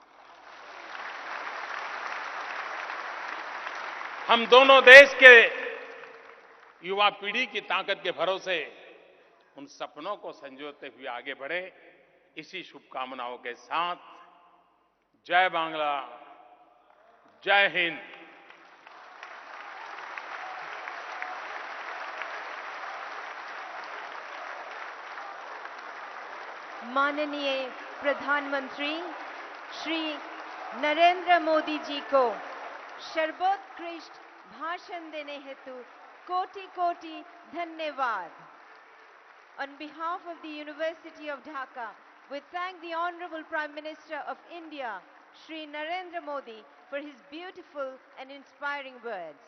हम दोनों देश के युवा पीढ़ी की ताकत के भरोसे उन सपनों को संजोते हुए आगे बढ़े, इसी शुभकामनाओं के साथ जय बांग्ला, जय हिंद। माननीय प्रधानमंत्री श्री नरेंद्र मोदी जी को सर्वोत्कृष्ट भाषण देने हेतु कोटि कोटि धन्यवाद। On behalf of the University of Dhaka, we thank the Honorable Prime Minister of India, Shri Narendra Modi, for his beautiful and inspiring words.